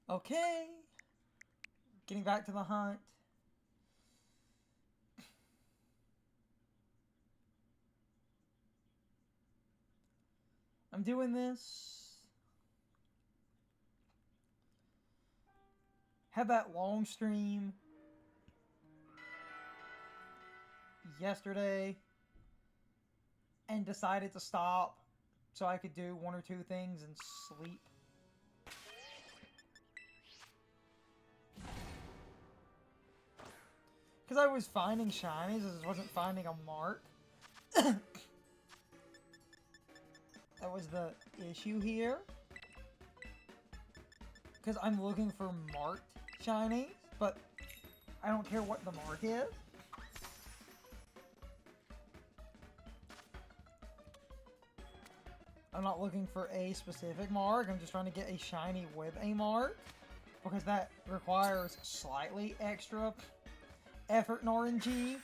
Okay. Getting back to the hunt. I'm doing this. Had that long stream yesterday and decided to stop so I could do one or two things and sleep. Because I was finding shinies, I just wasn't finding a mark. That was the issue here. Because I'm looking for marked shinies, but I don't care what the mark is. I'm not looking for a specific mark, I'm just trying to get a shiny with a mark. Because that requires slightly extra effort and RNG.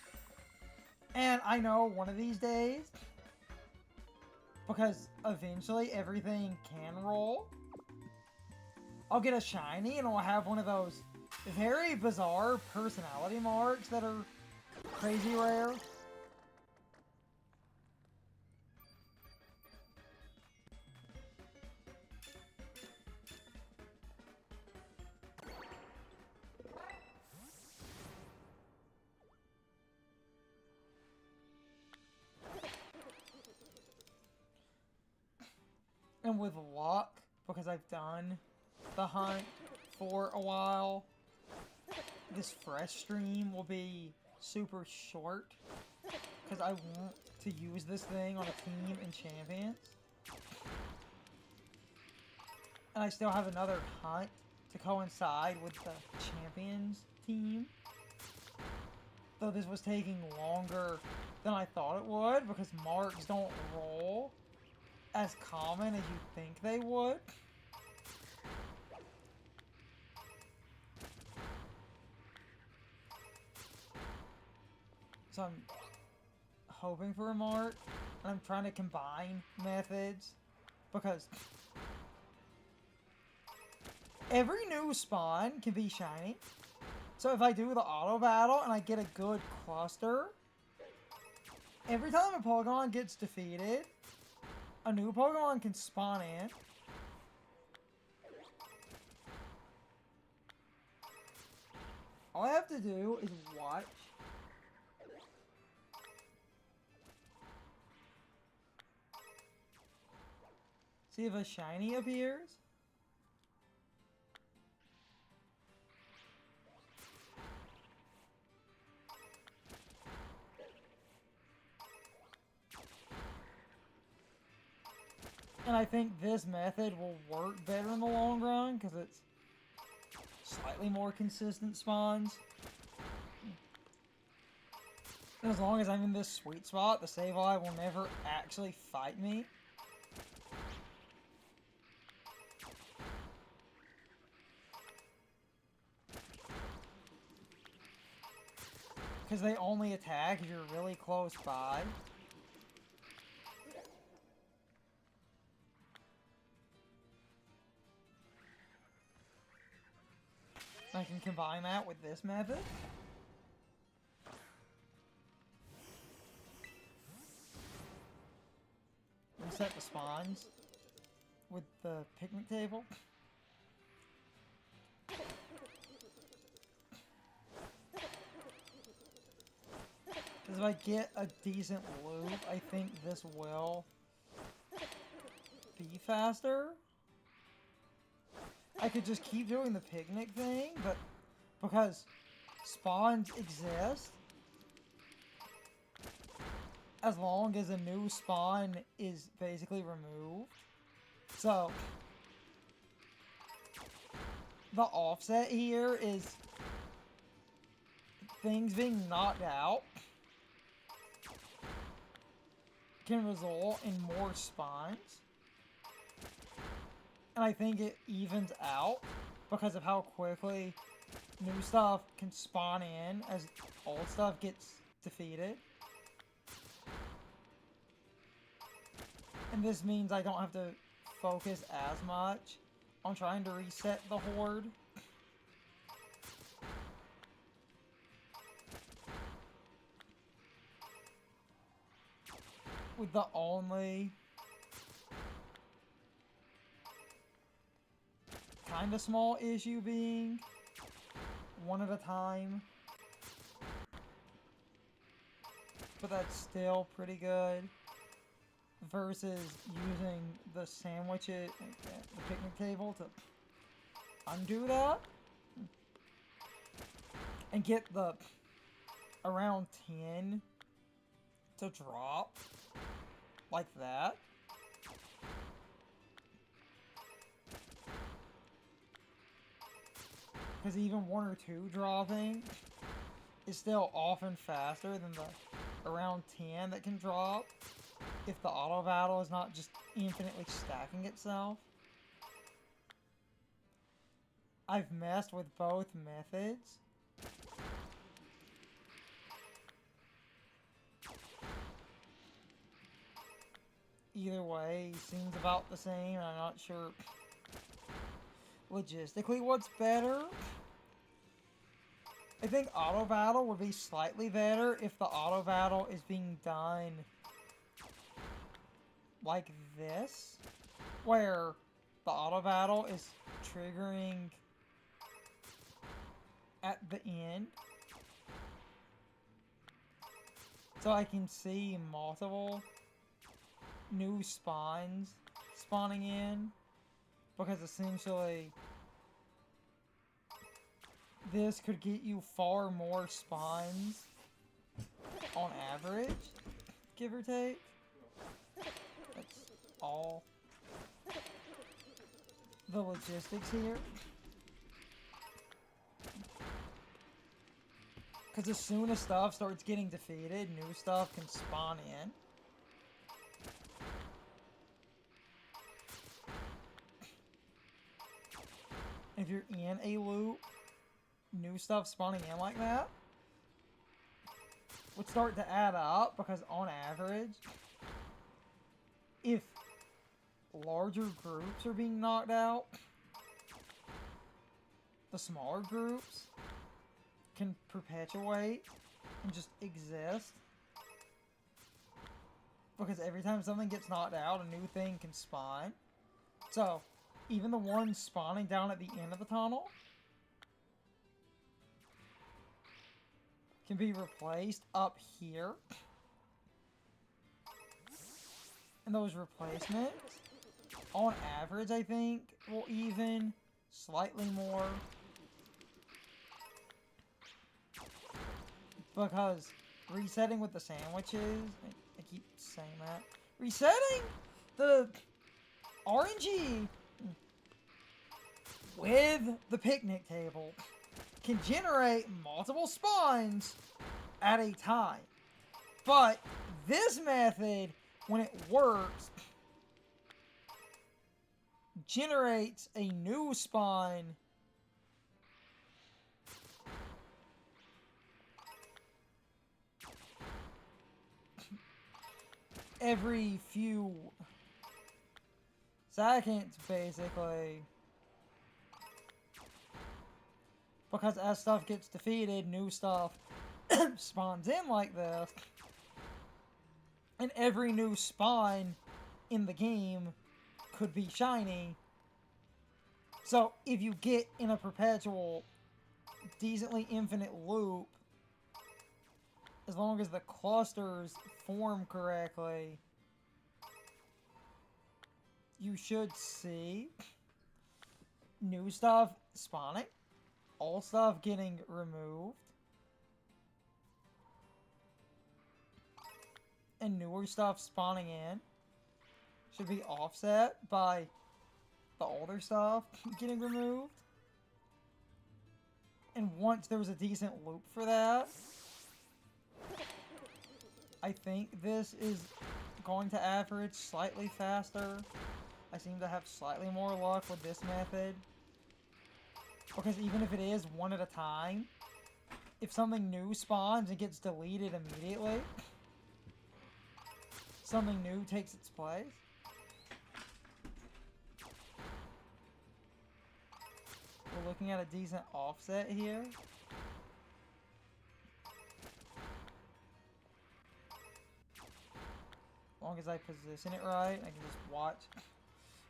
And I know one of these days, because eventually everything can roll, I'll get a shiny and I'll have one of those very bizarre personality marks that are crazy rare. And with luck, because I've done the hunt for a while, this fresh stream will be super short, because I want to use this thing on a team in Champions. And I still have another hunt to coincide with the Champions team. Though this was taking longer than I thought it would, because marks don't roll as common as you think they would. So I'm hoping for a mark, and I'm trying to combine methods, because every new spawn can be shiny. So if I do the auto battle and I get a good cluster, every time a Pokemon gets defeated, a new Pokemon can spawn in. All I have to do is watch. See if a shiny appears. And I think this method will work better in the long run, because it's slightly more consistent spawns. And as long as I'm in this sweet spot, the Sableye will never actually fight me. Because they only attack if you're really close by. I can combine that with this method. Reset the spawns with the picnic table. Because if I get a decent loop, I think this will be faster. I could just keep doing the picnic thing, but because spawns exist, as long as a new spawn is basically removed. So, the offset here is things being knocked out can result in more spawns. And I think it evens out because of how quickly new stuff can spawn in as old stuff gets defeated. And this means I don't have to focus as much on trying to reset the horde. With the only kind of small issue being one at a time. But that's still pretty good. Versus using the sandwiches, the picnic table to undo that. And get the around 10 to drop. Like that. Because even 1 or 2 dropping is still often faster than the around 10 that can drop if the auto battle is not just infinitely stacking itself. I've messed with both methods. Either way seems about the same, and I'm not sure logistically what's better. I think auto battle would be slightly better if the auto battle is being done like this, where the auto battle is triggering at the end. So I can see multiple new spawns spawning in, because essentially this could get you far more spawns on average, give or take. That's all the logistics here. Because as soon as stuff starts getting defeated, new stuff can spawn in. If you're in a loop, new stuff spawning in like that would start to add up, because on average, if larger groups are being knocked out, the smaller groups can perpetuate and just exist. Because every time something gets knocked out, a new thing can spawn. So, even the ones spawning down at the end of the tunnel can be replaced up here. And those replacements, on average, I think, will even slightly more. Because resetting with the sandwiches, I keep saying that, resetting the RNG with the picnic table can generate multiple spawns at a time. But this method, when it works, generates a new spawn every few seconds, basically. Because as stuff gets defeated, new stuff spawns in like this. And every new spawn in the game could be shiny. So if you get in a perpetual, decently infinite loop, as long as the clusters form correctly, you should see new stuff spawning, old stuff getting removed, and newer stuff spawning in should be offset by the older stuff getting removed. And once there's a decent loop for that, I think this is going to average slightly faster. I seem to have slightly more luck with this method. Because even if it is one at a time, if something new spawns and gets deleted immediately, something new takes its place. looking at a decent offset here. As long as I position it right, I can just watch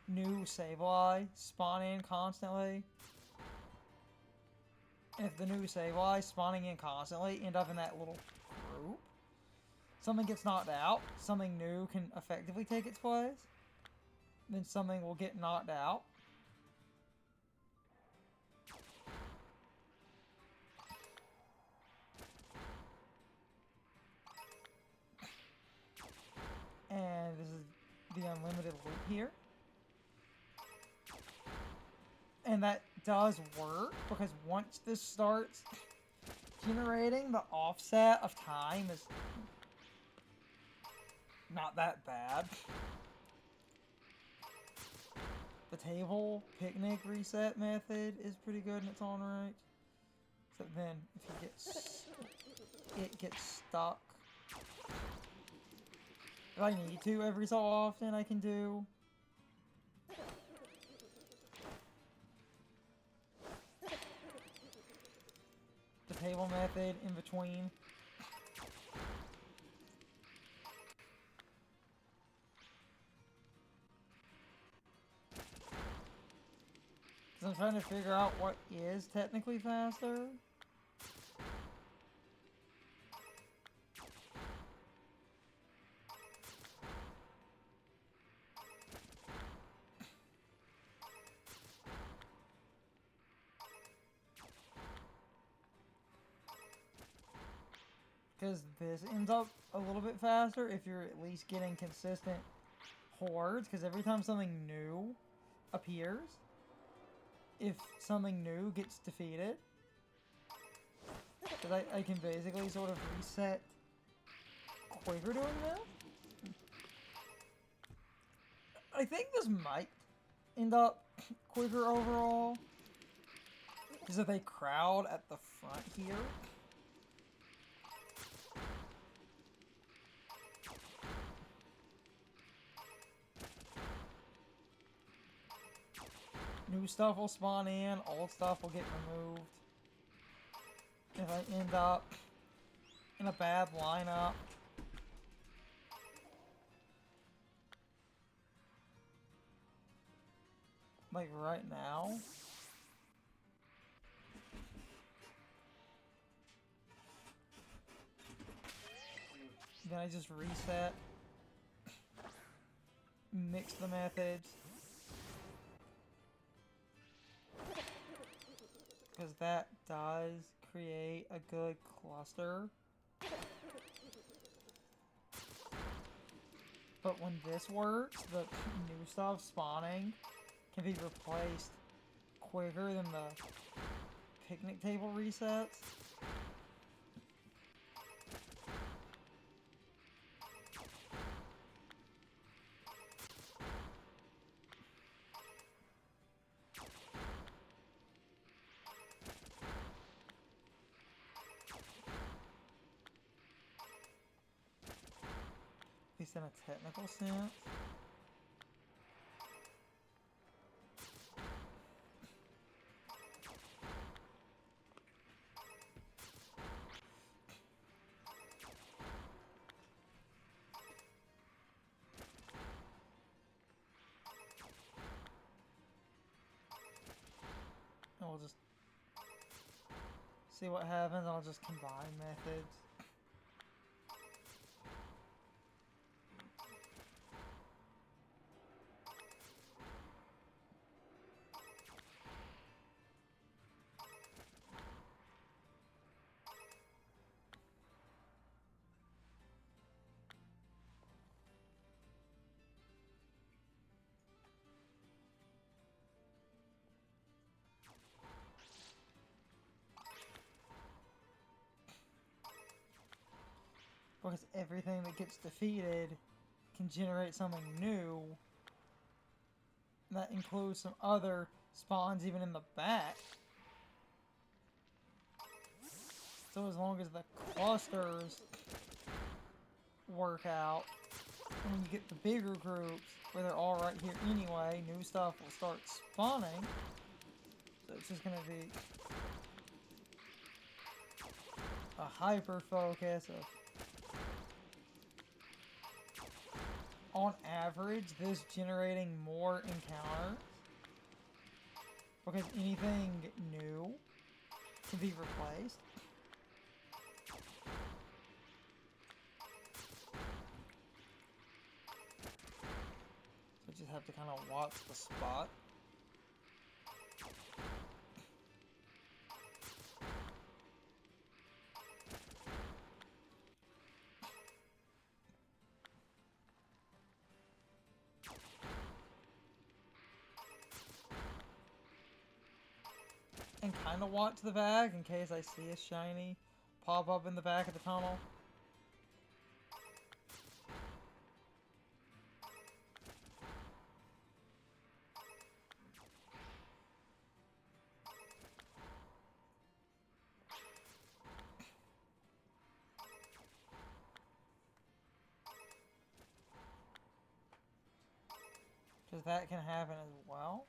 new Sableye spawn in constantly. And if the new Sableye spawning in constantly end up in that little group, something gets knocked out, something new can effectively take its place, then something will get knocked out. And this is the unlimited loop here. And that does work, because once this starts generating, the offset of time is not that bad. The table picnic reset method is pretty good in its own right. Except then, if it gets stuck. If I need to every so often, I can do. The table method in between. Because I'm trying to figure out what is technically faster. Because this ends up a little bit faster if you're at least getting consistent hordes. Because every time something new appears, if something new gets defeated, because I can basically sort of reset quicker doing this. I think this might end up quicker overall. Because if they crowd at the front here, new stuff will spawn in, old stuff will get removed. If I end up in a bad lineup, like right now, then I just reset, mix the methods. Because that does create a good cluster. But when this works, the new stuff spawning can be replaced quicker than the picnic table resets. At least in a technical sense. And we'll just see what happens. I'll just combine methods. Because everything that gets defeated can generate something new. That includes some other spawns even in the back. So as long as the clusters work out, and when you get the bigger groups, where they're all right here anyway, new stuff will start spawning. So it's just gonna be a hyper focus of, on average, this generating more encounters because anything new can be replaced. So just have to kind of watch the spot. And kind of watch the back in case I see a shiny pop up in the back of the tunnel. Because that can happen as well.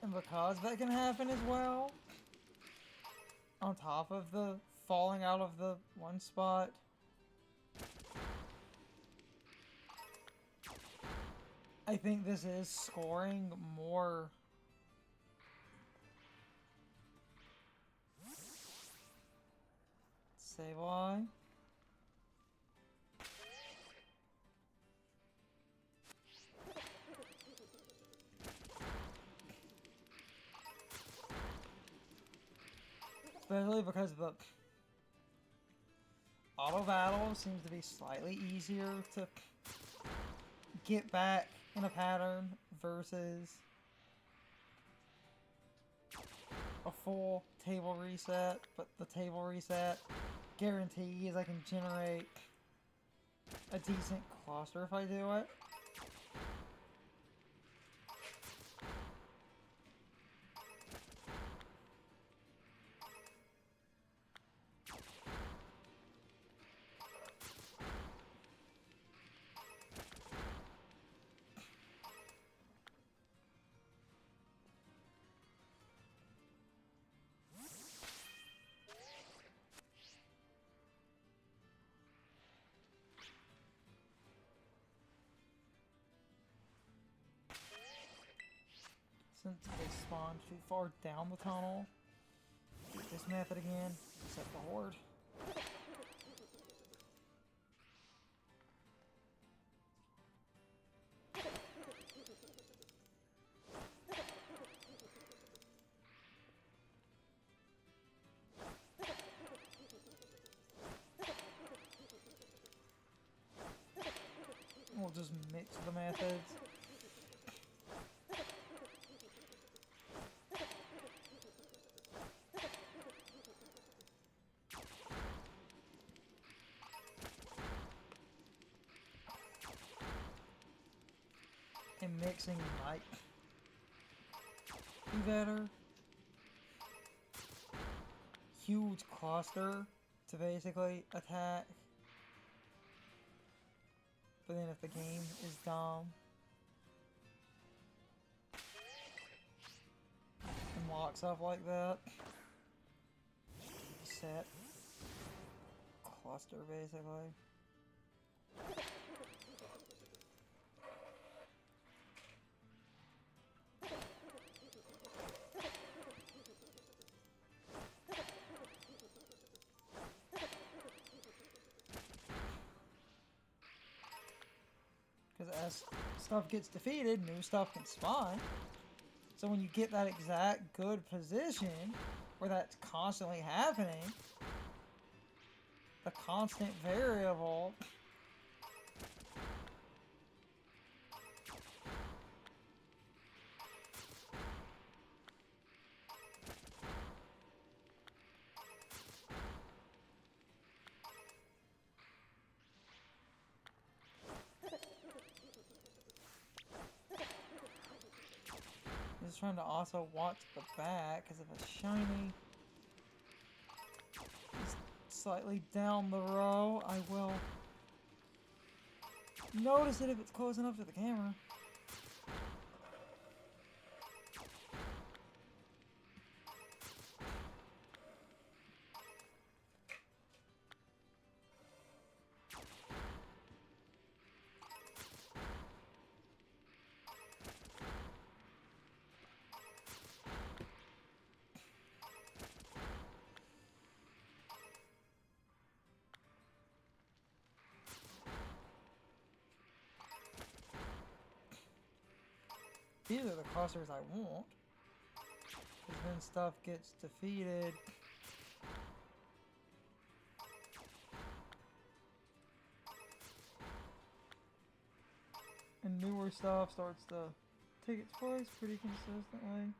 And because that can happen as well, on top of the falling out of the one spot, I think this is scoring more Sableye. Especially because the auto battle seems to be slightly easier to get back in a pattern versus a full table reset, but the table reset guarantees I can generate a decent cluster if I do it. Since they spawned too far down the tunnel, get this method again, set the horde. We'll just mix the methods. And mixing might be better. Huge cluster to basically attack. But then if the game is dumb and locks up like that, set cluster basically. Because as stuff gets defeated, new stuff can spawn. So when you get that exact good position where that's constantly happening, the constant variable is was trying to also watch the back, because if it's shiny, slightly down the row, I will notice it if it's close enough to the camera. These are the clusters I want. Because then stuff gets defeated. And newer stuff starts to take its place pretty consistently.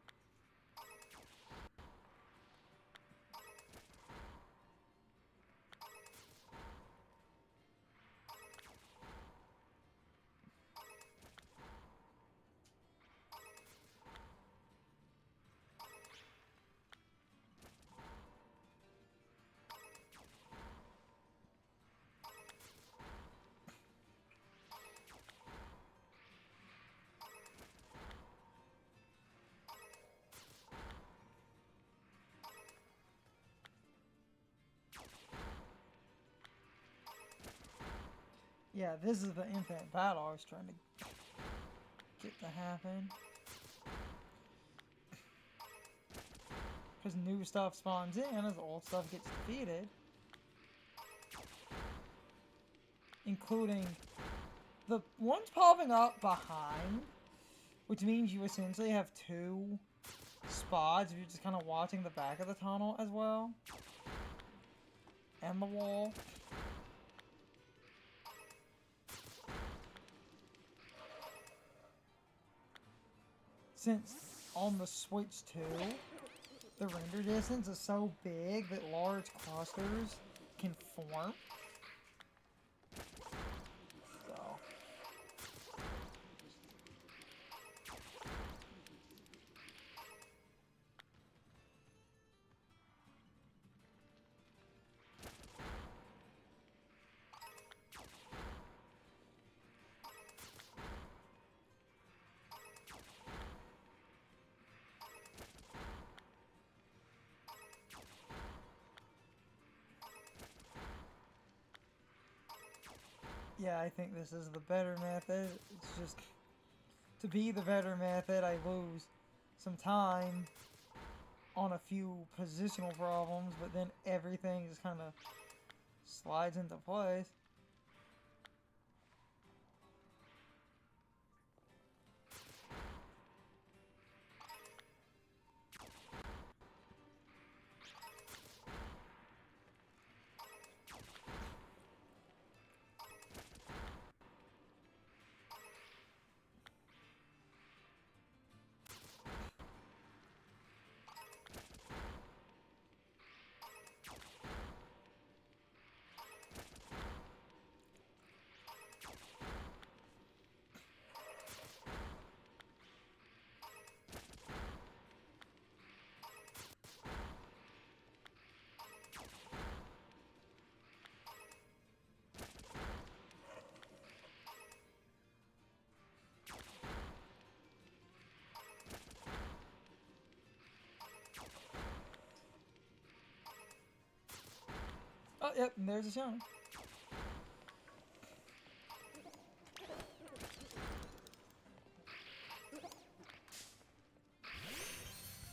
Yeah, this is the infinite battle I was trying to get to happen. Because new stuff spawns in as old stuff gets defeated. Including the ones popping up behind, which means you essentially have two spots if you're just kind of watching the back of the tunnel as well. And the wall. Since on the Switch 2, the render distance is so big that large clusters can form. So. Yeah, I think this is the better method. It's just, to be the better method, I lose some time on a few positional problems, but then everything just kind of slides into place. Oh, yep, and there's a shiny.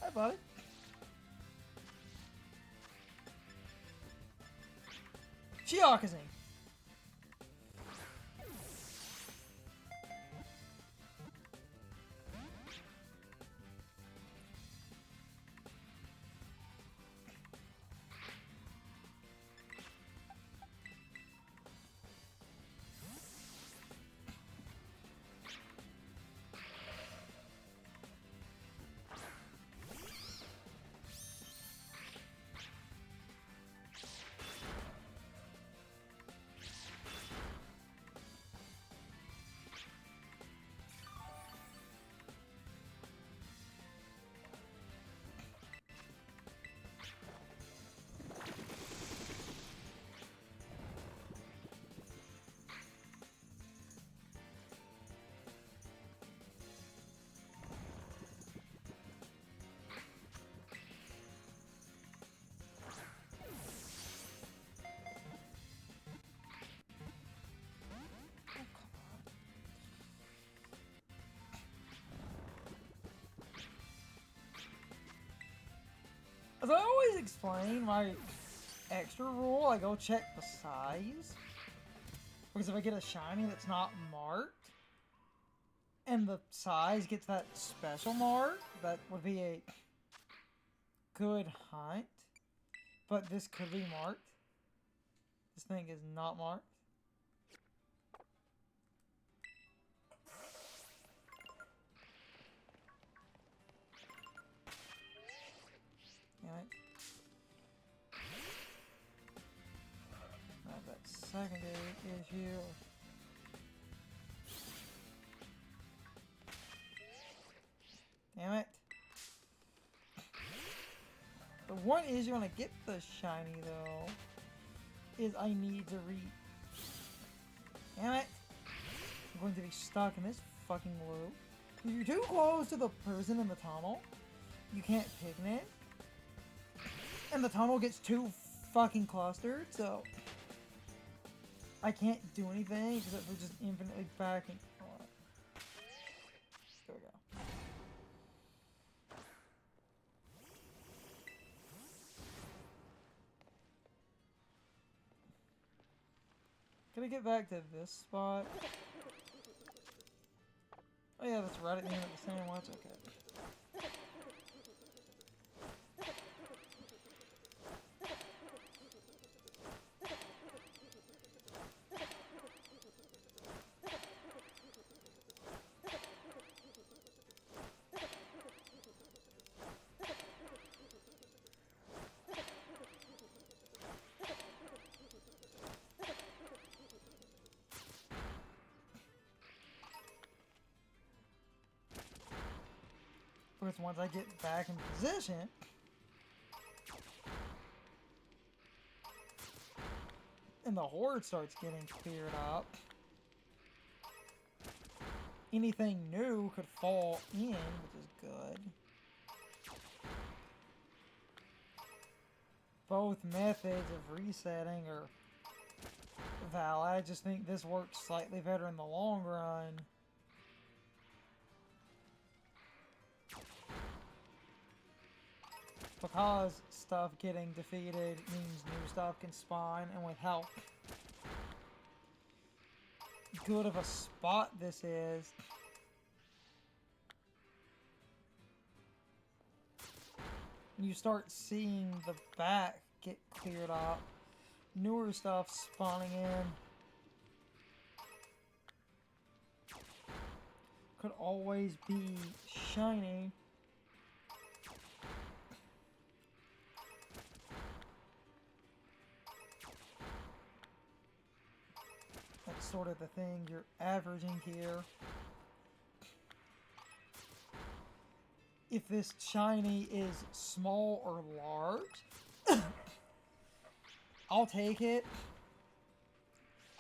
Hi, buddy. Chiakazing. As I always explain, my extra rule, I go check the size. Because if I get a shiny that's not marked, and the size gets that special mark, that would be a good hunt. But this could be marked. This thing is not marked. Damn it. Have that secondary issue. Damn it. The one issue when I get the shiny though is I need to reach. Damn it. I'm going to be stuck in this fucking loop. If you're too close to the person in the tunnel, you can't picnic. And the tunnel gets too fucking clustered, so I can't do anything except for just infinitely backing. There we go. Can I get back to this spot? Oh yeah, that's right at the end of the sandwich. Okay. Because once I get back in position, and the horde starts getting cleared up, anything new could fall in, which is good. Both methods of resetting are valid. I just think this works slightly better in the long run. Because stuff getting defeated means new stuff can spawn, and with how good of a spot this is, you start seeing the back get cleared up, newer stuff spawning in. Could always be shiny. That's sort of the thing you're averaging here. If this shiny is small or large, I'll take it,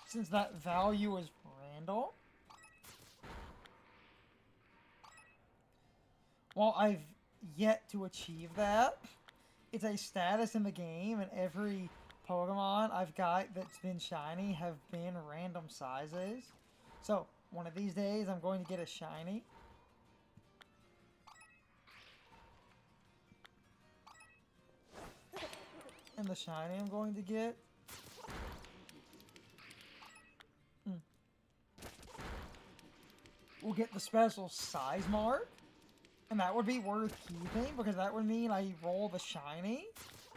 since that value is random. While I've yet to achieve that, it's a status in the game, and every Pokemon I've got that's been shiny have been random sizes. So, one of these days I'm going to get a shiny. And the shiny I'm going to get will get the special size mark. And that would be worth keeping, because that would mean I roll the shiny.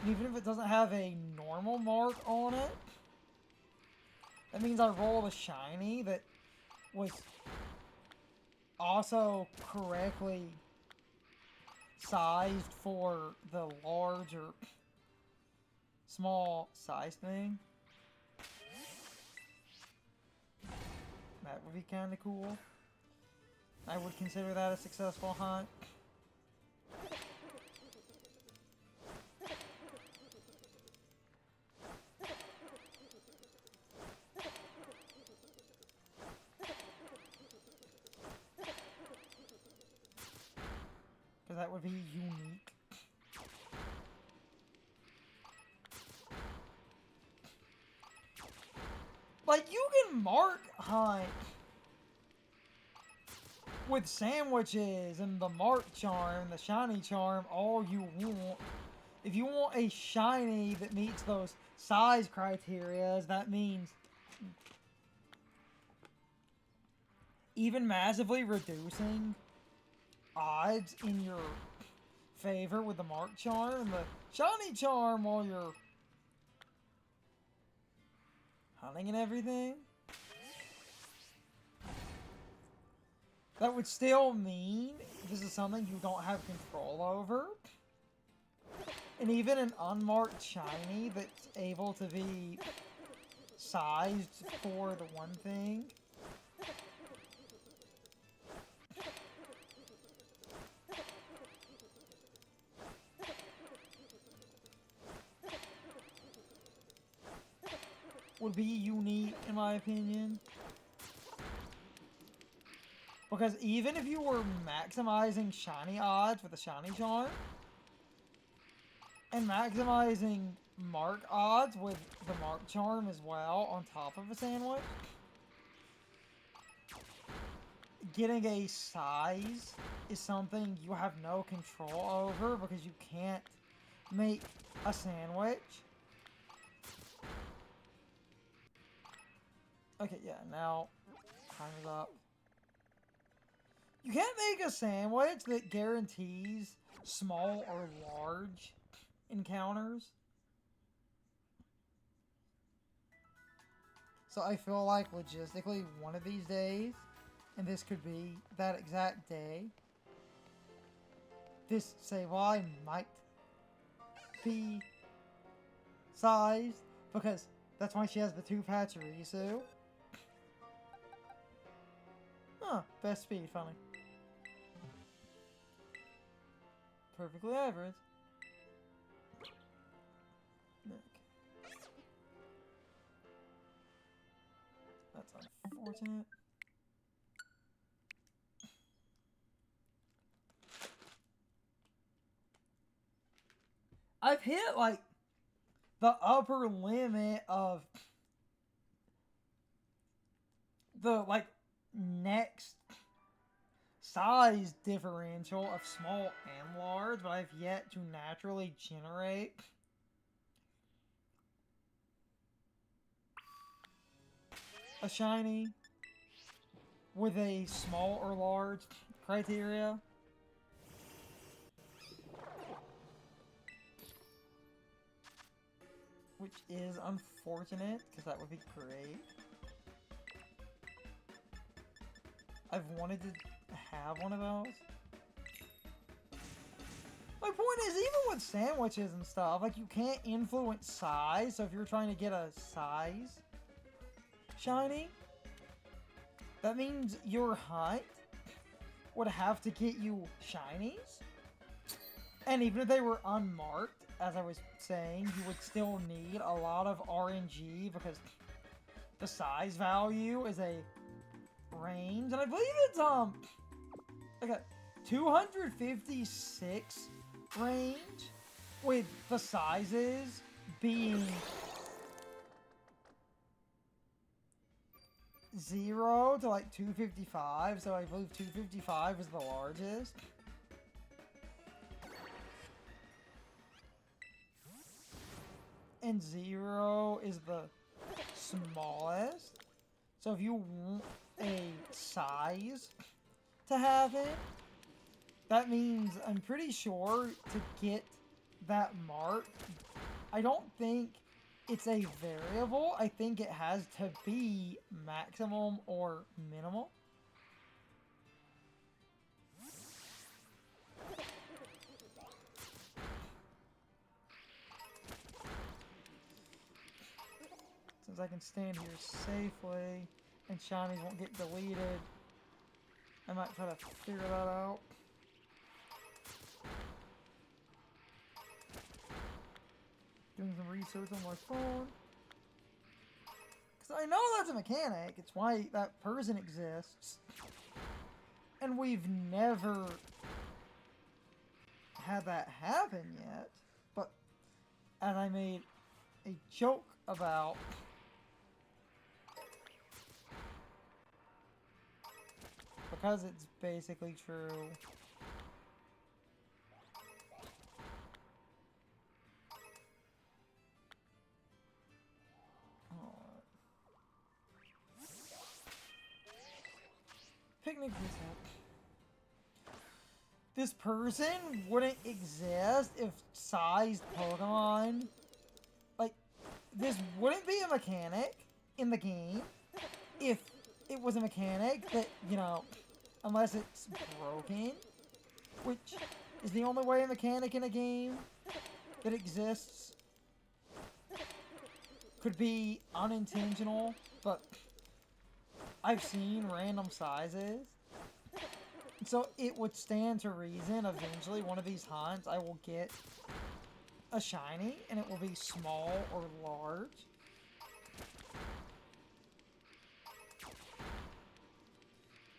And even if it doesn't have a normal mark on it, that means I roll the shiny that was also correctly sized for the large or small size thing. That would be kind of cool. I would consider that a successful hunt. Because that would be unique. Like, you can mark hunt with sandwiches and the mark charm, the shiny charm, all you want. if you want a shiny that meets those size criteria, that means even massively reducing odds in your favor with the Mark Charm and the Shiny Charm while you're hunting and everything. That would still mean this is something you don't have control over. And even an unmarked shiny that's able to be sized for the one thing. Would be unique, in my opinion. Because even if you were maximizing shiny odds with a shiny charm, and maximizing mark odds with the mark charm as well on top of a sandwich, getting a size is something you have no control over because you can't make a sandwich. Okay, yeah, now time is up. You can't make a sandwich that guarantees small or large encounters. So I feel like logistically one of these days, and this could be that exact day, this Sableye might be sized, because that's why she has the 2 Pachirisu. Huh, best speed, funny. Perfectly average. Nick. That's unfortunate. I've hit, like, the upper limit of the, like, next size differential of small and large, but I've yet to naturally generate a shiny with a small or large criteria. Which is unfortunate, because that would be great. I've wanted to have one of those. My point is, even with sandwiches and stuff, like, you can't influence size, so if you're trying to get a size shiny, that means your hunt would have to get you shinies. And even if they were unmarked, as I was saying, you would still need a lot of RNG, because the size value is a range, and I believe it's like a 256 range, with the sizes being 0 to like 255, so I believe 255 is the largest. And 0 is the smallest. So if you want a size to have it, that means I'm pretty sure to get that mark, I don't think it's a variable. I think it has to be maximum or minimal. Since I can stand here safely and shinies won't get deleted, I might try to figure that out. Doing some research on my phone. Because I know that's a mechanic. It's why that person exists. And we've never had that happen yet. But as I made a joke about, because it's basically true, technical reset. This person wouldn't exist if sized Pokemon, like, this wouldn't be a mechanic in the game if it was a mechanic that, you know, unless it's broken, which is the only way a mechanic in a game that exists could be unintentional, but I've seen random sizes. So it would stand to reason eventually one of these hunts I will get a shiny and it will be small or large.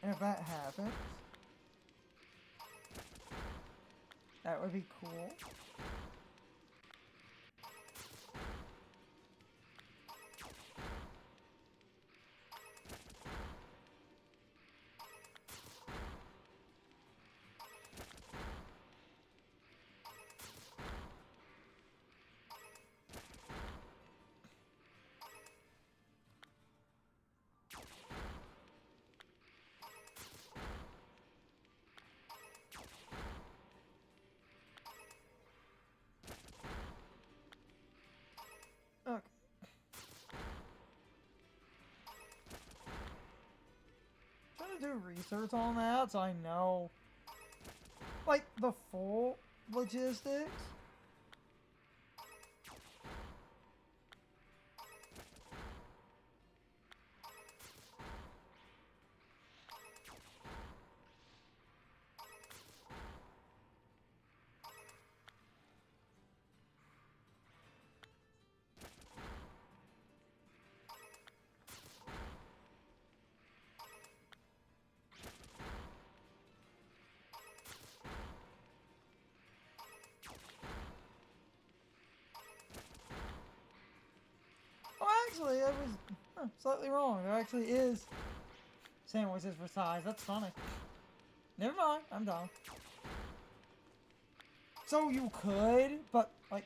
And if that happens, that would be cool. Okay. Trying to do research on that so I know, like, the full logistics. Oh, actually, I was slightly wrong. There actually is sandwiches for size. That's funny. Never mind. I'm done. So you could, but, like,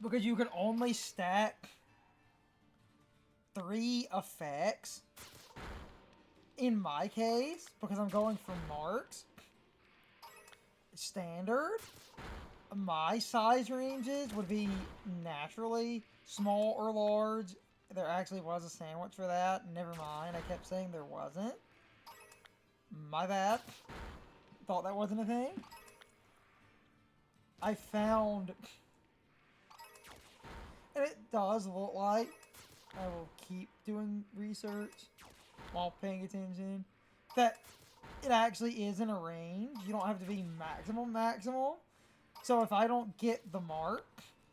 because you could only stack 3 effects. In my case, because I'm going for marks, standard, my size ranges would be naturally small or large. There actually was a sandwich for that. Never mind. I kept saying there wasn't. My bad. Thought that wasn't a thing. I found... And it does look like I will keep doing research while paying attention. That it actually is in a range. You don't have to be maximum. So if I don't get the mark,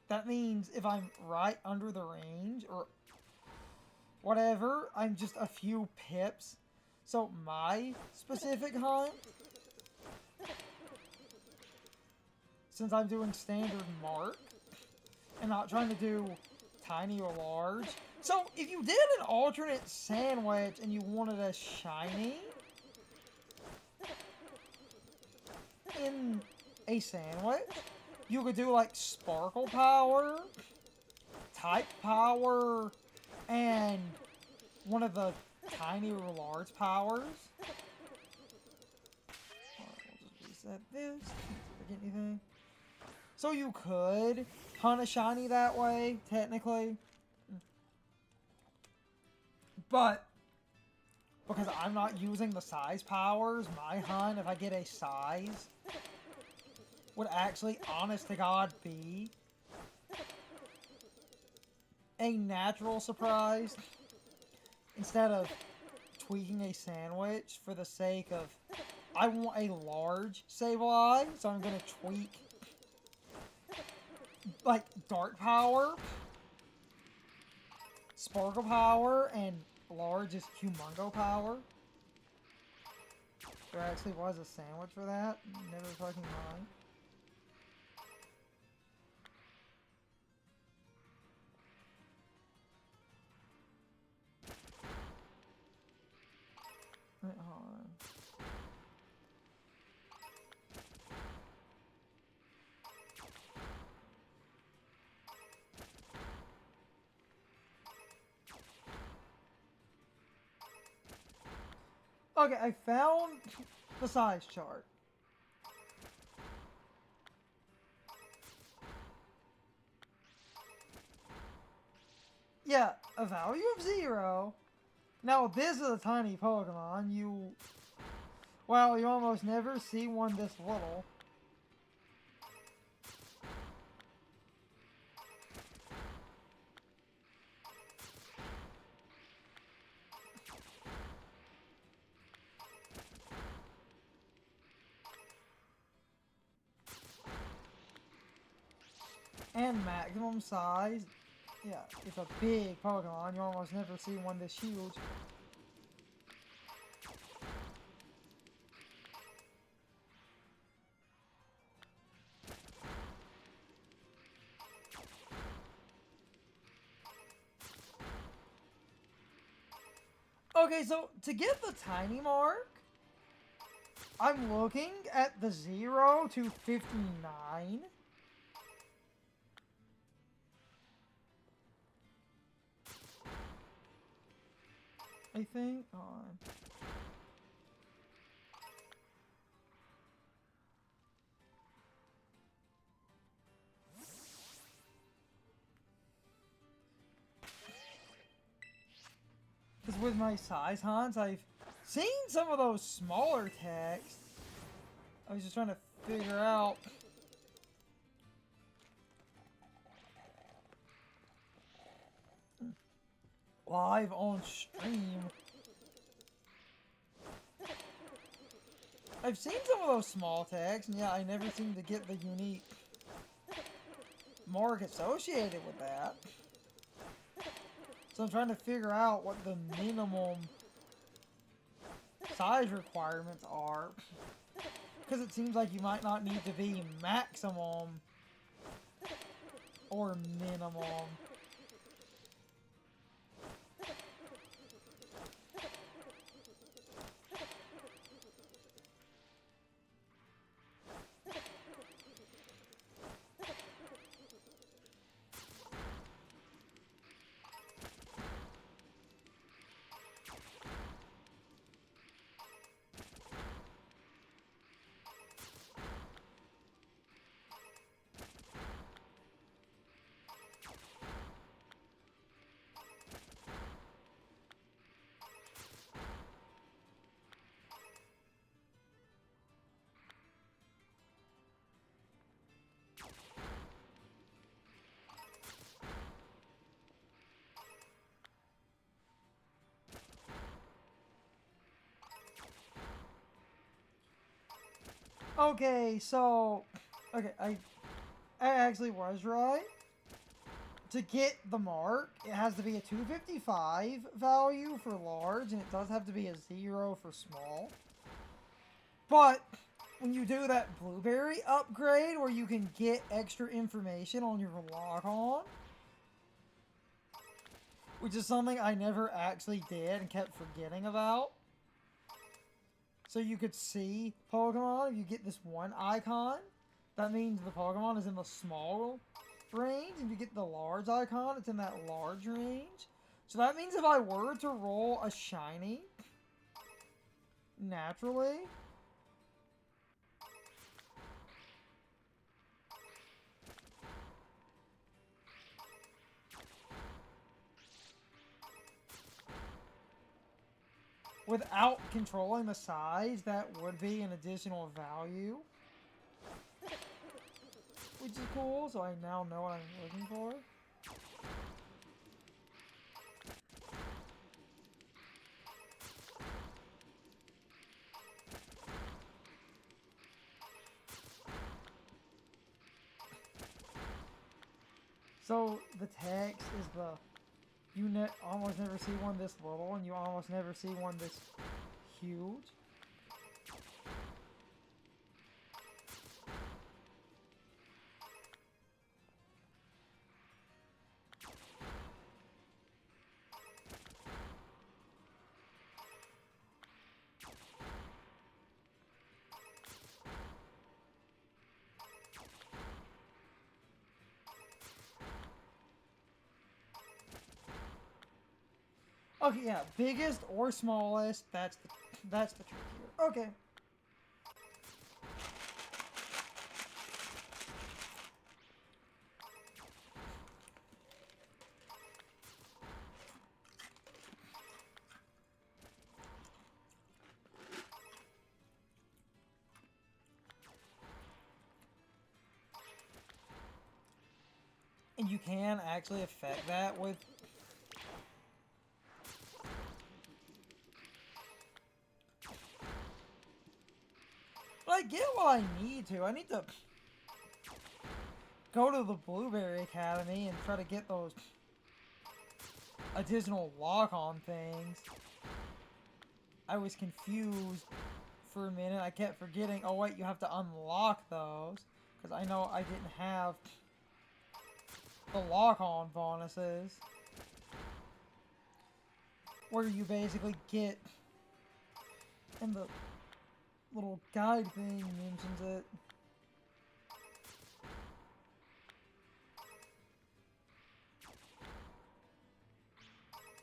that means if I'm right under the range or whatever, I'm just a few pips. So my specific hunt, since I'm doing standard mark and not trying to do tiny or large. So if you did an alternate sandwich and you wanted a shiny in a sandwich, you could do like sparkle power, type power, and one of the tiny or large powers. Alright, we'll just reset this. Forget anything. So you could hunt a shiny that way, technically. But because I'm not using the size powers, my hunt, if I get a size, would actually, honest to God, be a natural surprise instead of tweaking a sandwich for the sake of, I want a large Sableye, so I'm going to tweak, like, dark power, sparkle power, and large is humongo power. There actually was a sandwich for that. Never fucking mind. Wait, hold on. Okay, I found the size chart. Yeah, a value of 0. Now, this is a tiny Pokemon. Well, you almost never see one this little. And maximum size. Yeah, it's a big Pokemon. You almost never see one this huge. Okay, so to get the tiny mark, I'm looking at the 0 to 59. I think. Hold on. Because with my size hunts, I've seen some of those smaller texts. I was just trying to figure out. Live on stream. I've seen some of those small texts, and yeah, I never seem to get the unique mark associated with that. So I'm trying to figure out what the minimum size requirements are. Because it seems like you might not need to be maximum or minimum. Okay, so... Okay, I actually was right. To get the mark, it has to be a 255 value for large, and it does have to be a 0 for small. But when you do that blueberry upgrade where you can get extra information on your lock-on, which is something I never actually did and kept forgetting about. So you could see Pokemon if you get this one icon. That means the Pokemon is in the small range. If you get the large icon, it's in that large range. So that means if I were to roll a shiny, naturally, without controlling the size, that would be an additional value. Which is cool, so I now know what I'm looking for. So the text is the... You almost never see one this little, and you almost never see one this huge. Okay, yeah, biggest or smallest, that's the That's the trick here. Okay. And you can actually affect that with... But I get what I need to. I need to go to the Blueberry Academy and try to get those additional lock-on things. I was confused for a minute. I kept forgetting, oh wait, you have to unlock those. Because I know I didn't have the lock-on bonuses. Where you basically get, and the little guide thing mentions it.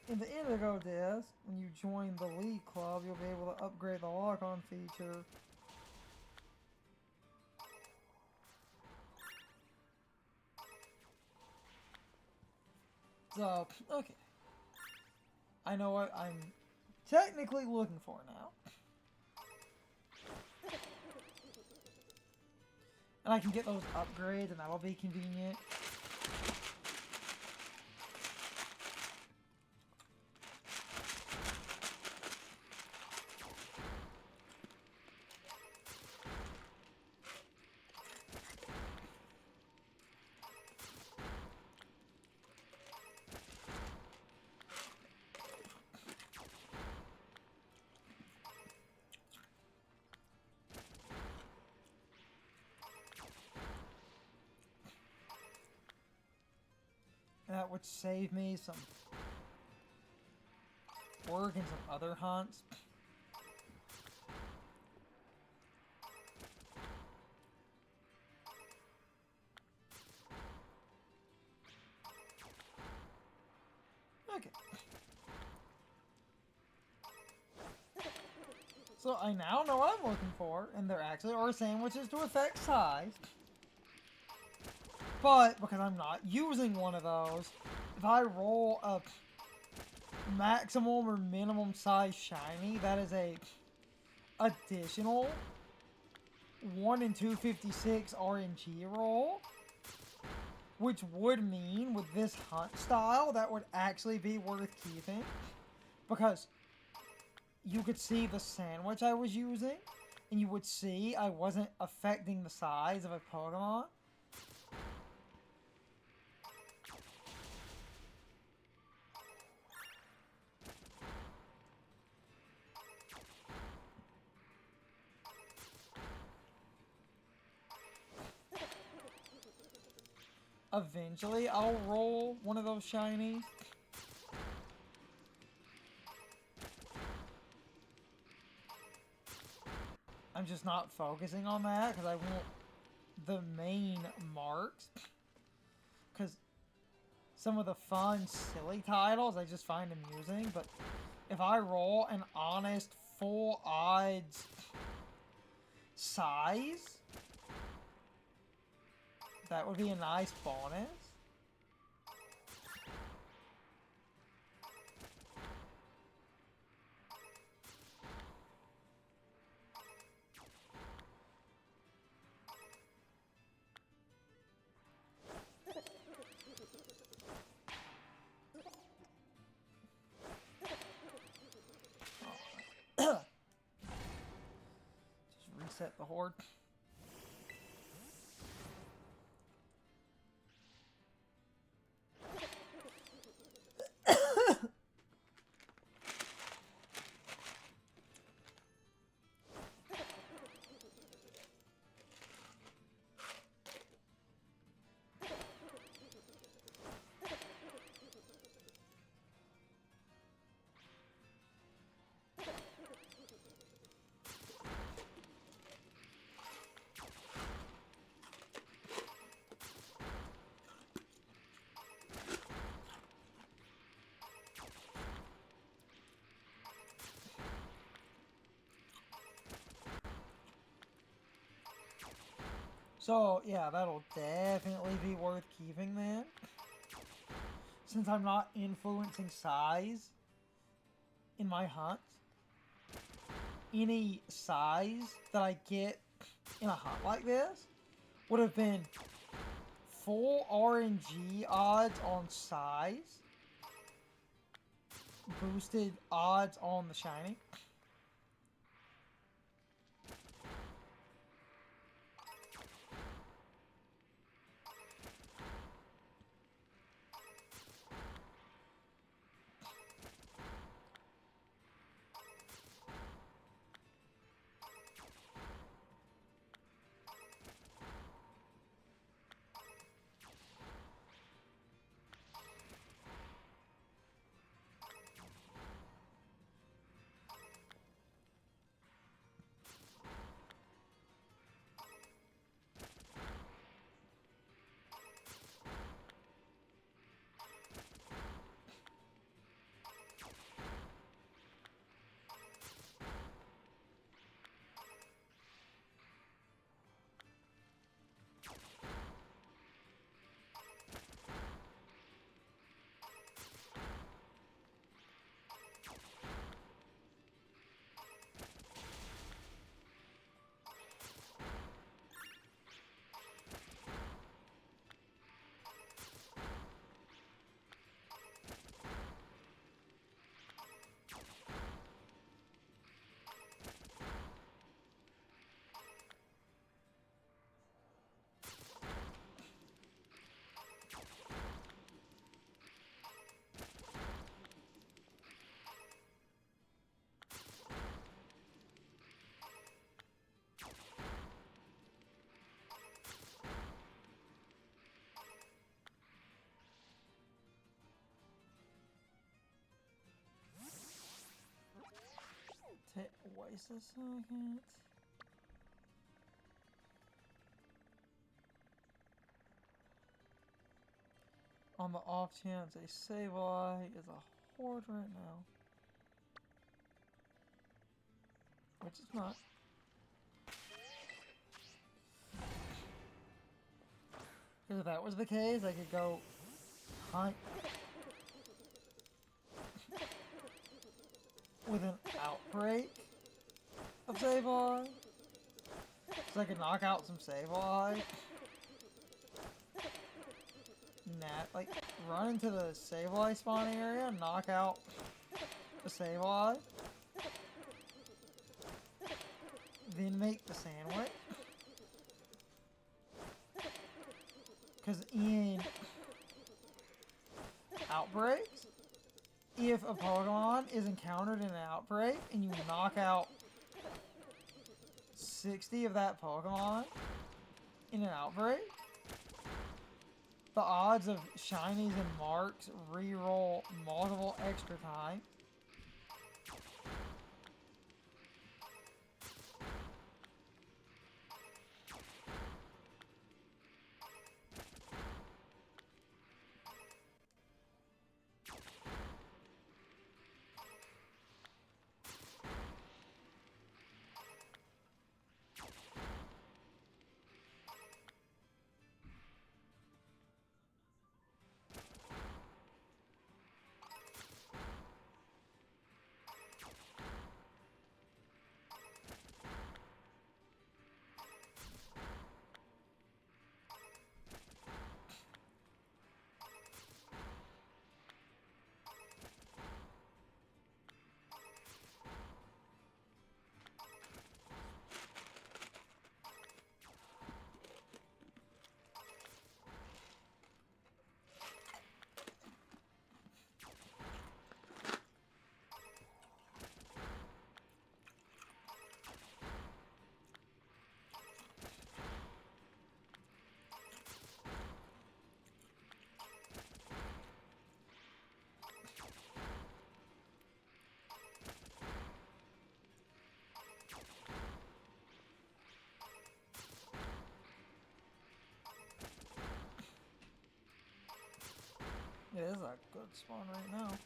In the Indigo Disc, when you join the League Club, you'll be able to upgrade the lock-on feature. So, okay. I know what I'm technically looking for now. And I can get those upgrades, and that'll be convenient. That would save me some work and some other hunts. Okay. So I now know what I'm looking for, and there actually are sandwiches to affect size. But, because I'm not using one of those, if I roll a maximum or minimum size shiny, that is a additional 1 in 256 RNG roll. Which would mean, with this hunt style, that would actually be worth keeping. Because you could see the sandwich I was using, and you would see I wasn't affecting the size of a Pokemon. Eventually, I'll roll one of those shinies. I'm just not focusing on that because I want the main marks. Because some of the fun, silly titles I just find amusing. But if I roll an honest, full odds size, that would be a nice bonus. Just reset the horde. So, yeah, that'll definitely be worth keeping then. Since I'm not influencing size in my hunt, any size that I get in a hunt like this would have been full RNG odds on size, boosted odds on the shiny. Wait a second. On the off chance a Sableye is a horde right now. Which it's not. Because if that was the case, I could go hunt with an outbreak of Sableye. So I could knock out some Sableye. Like, run into the Sableye spawning area, knock out the Sableye. Then make the sandwich. Because in outbreaks, if a Pokemon is encountered in an outbreak and you knock out 60 of that Pokemon in an outbreak, the odds of shinies and marks re-roll multiple extra times. It is a good spawn right now.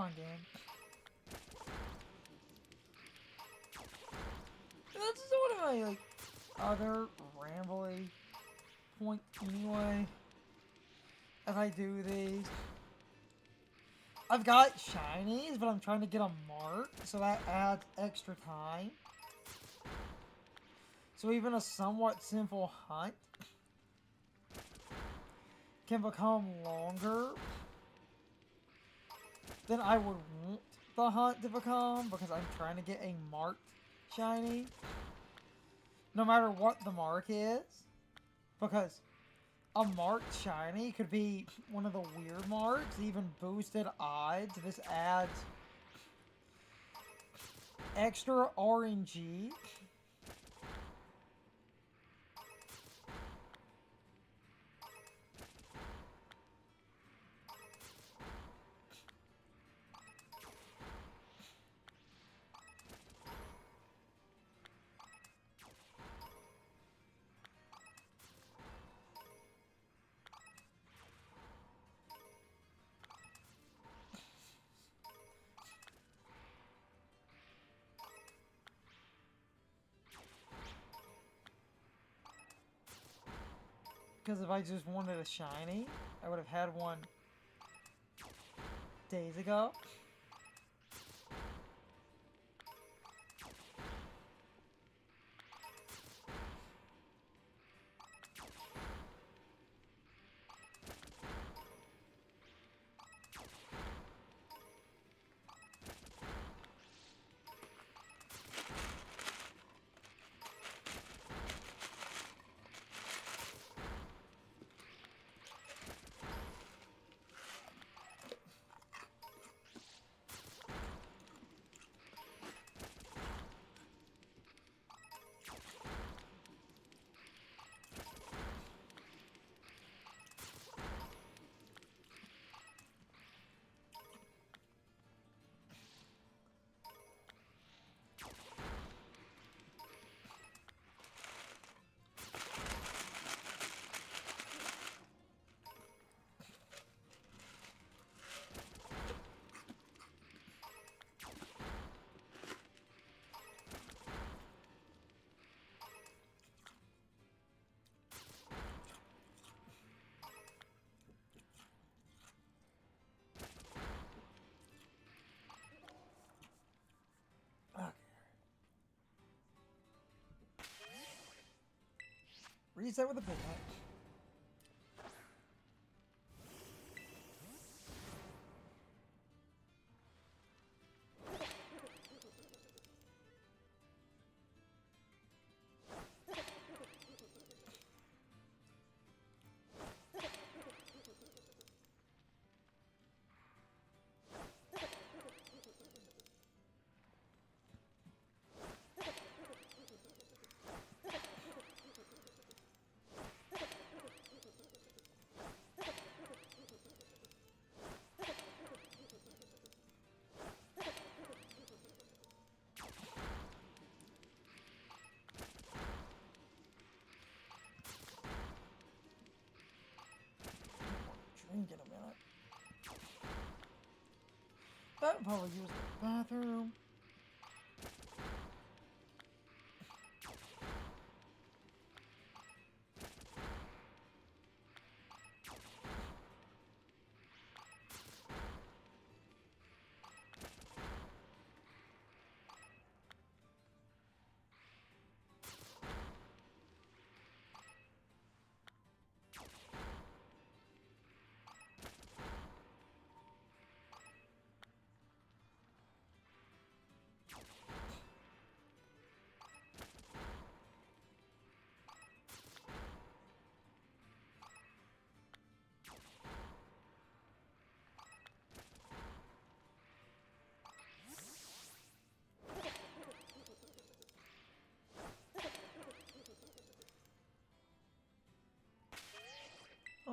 fun game. That's sort of my, like, other rambly point anyway. If I do these. I've got shinies, but I'm trying to get a mark, so that adds extra time. So even a somewhat simple hunt can become longer than I would want the hunt to become, because I'm trying to get a marked shiny. No matter what the mark is. Because a marked shiny could be one of the weird marks, even boosted odds. This adds extra RNG. Because if I just wanted a shiny, I would have had one days ago. Reset with a pickaxe. Drink in a minute. That would probably use the bathroom.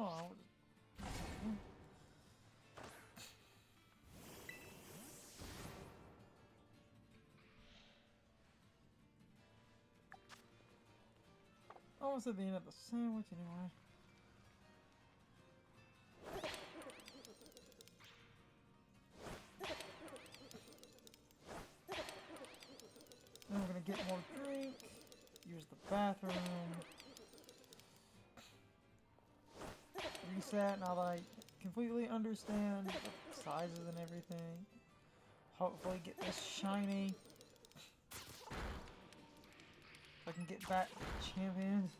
Oh. Almost at the end of the sandwich anyway. reset now that I completely understand the sizes and everything. Hopefully get this shiny. So I can get back to the champions.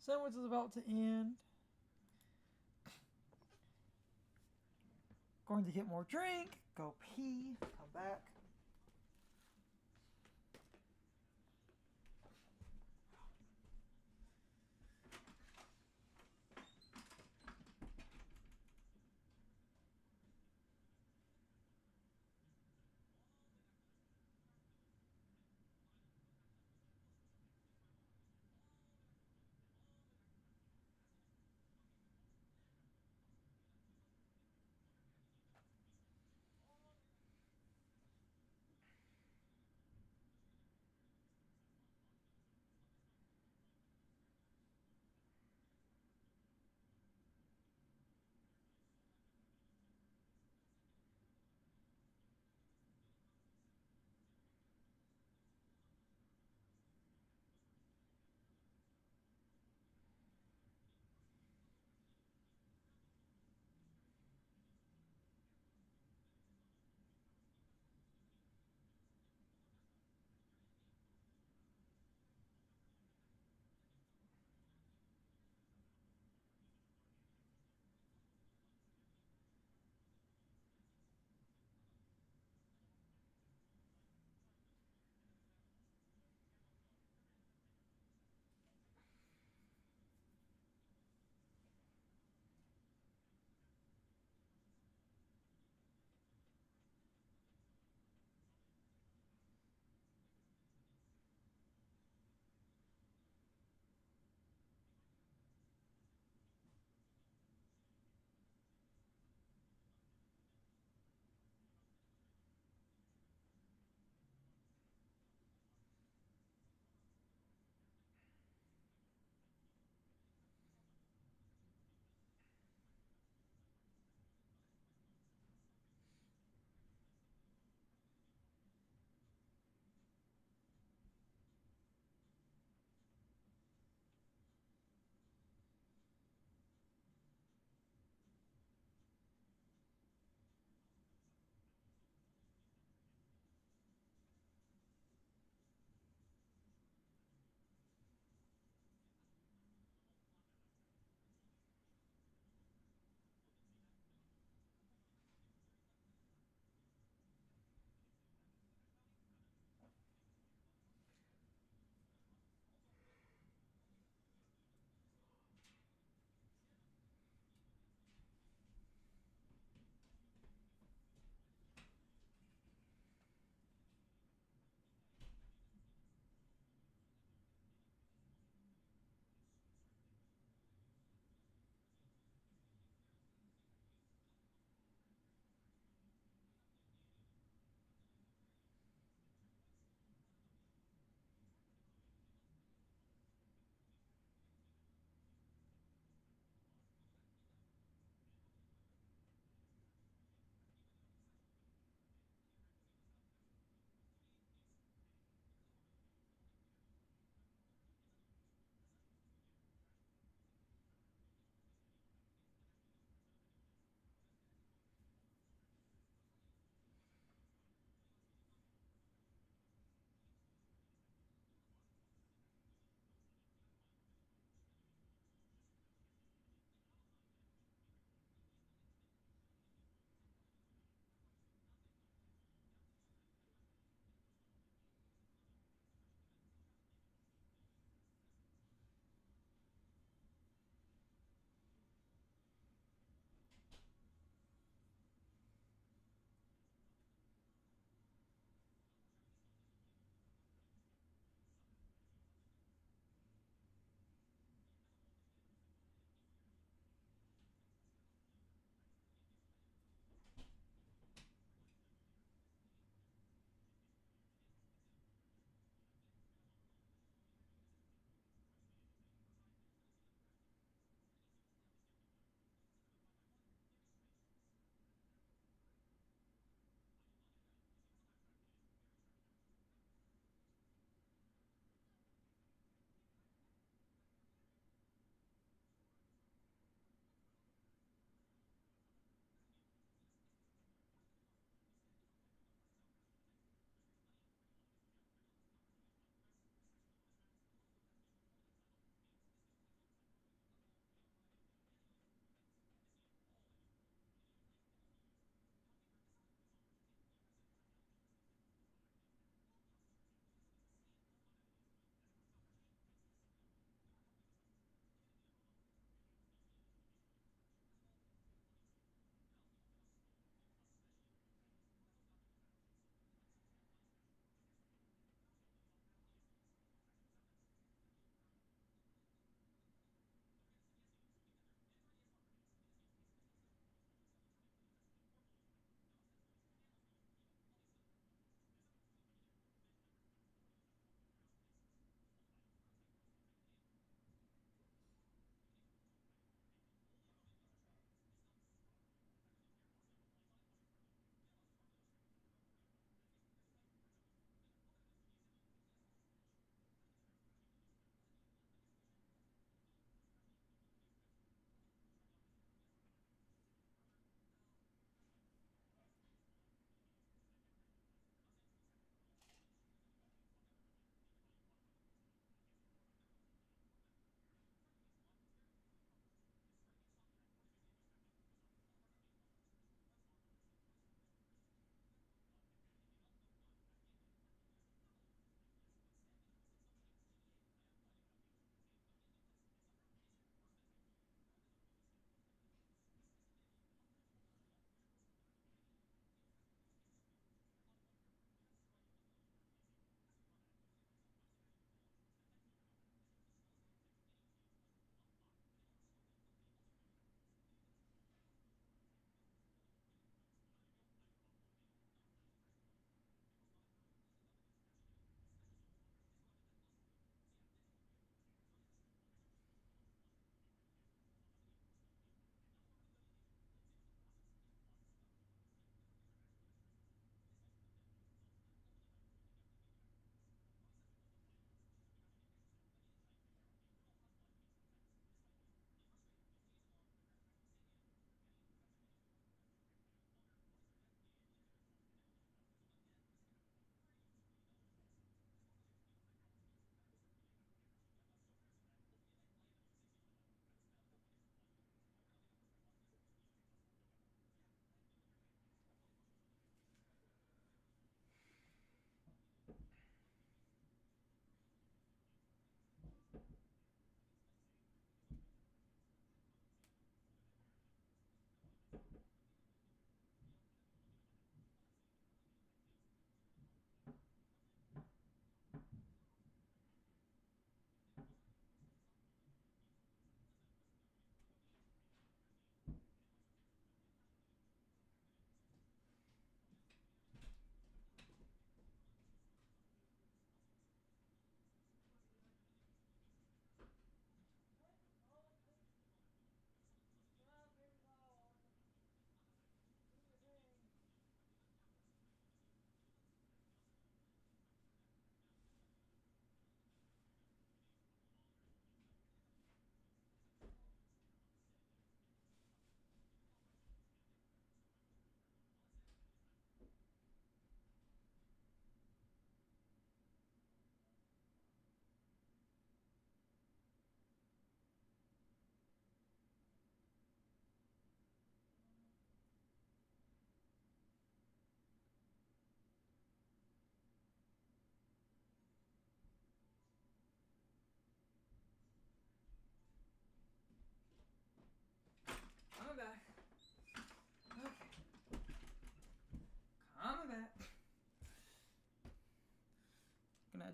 Sandwich is about to end. Going to get more drink, go pee, come back.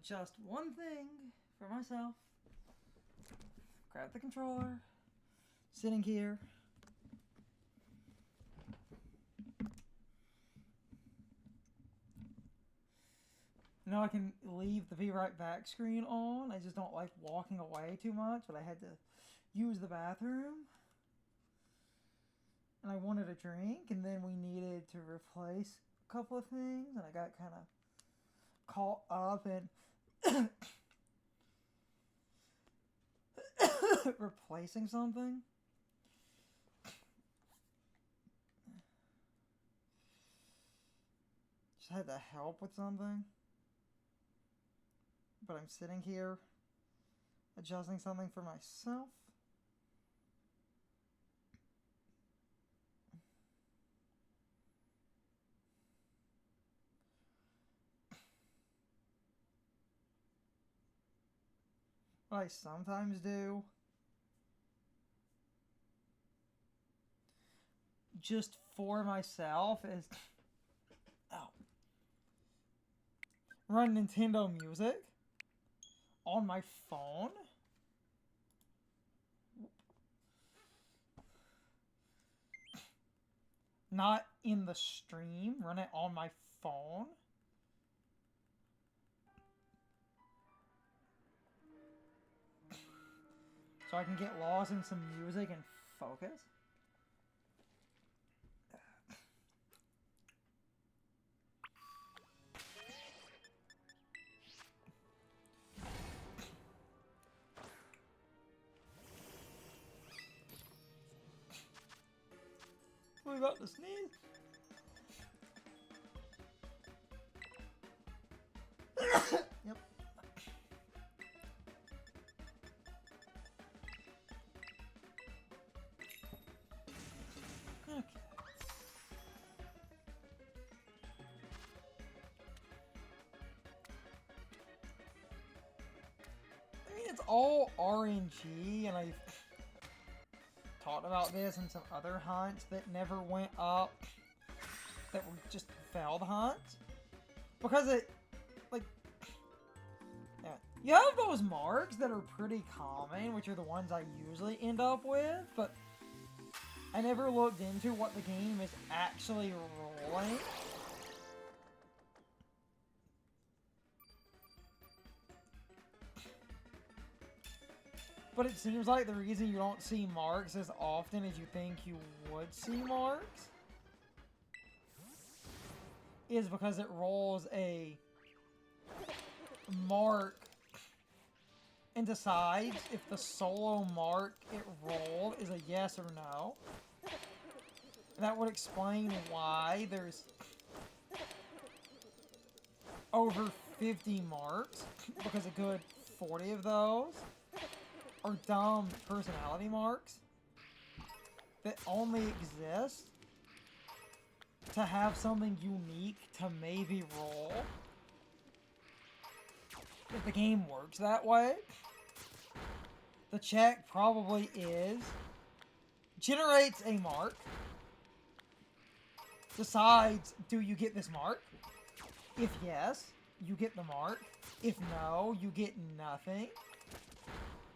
adjust one thing for myself. Grab the controller. Sitting here. Now I can leave the Be Right Back screen on. I just don't like walking away too much, but I had to use the bathroom. And I wanted a drink, and then we needed to replace a couple of things, and I got kind of caught up in replacing something. Just had to help with something. But I'm sitting here adjusting something for myself. What I sometimes do, just for myself, is run Nintendo Music on my phone. Not in the stream, run it on my phone. So I can get lost in some music and focus. We got to sneeze. Yep. Okay. I mean, it's all RNG, and I've talked about this in some other hunts that never went up, that were just failed hunts. Because it, like, yeah, you have those marks that are pretty common, which are the ones I usually end up with, but I never looked into what the game is actually rolling. But it seems like the reason you don't see marks as often as you think you would see marks is because it rolls a mark and decides if the solo mark it rolled is a yes or no. And that would explain why there's over 50 marks, because a good 40 of those are dumb personality marks that only exist to have something unique to maybe roll. If the game works that way, the check probably is generates a mark, decides, do you get this mark? If yes, you get the mark. If no, you get nothing.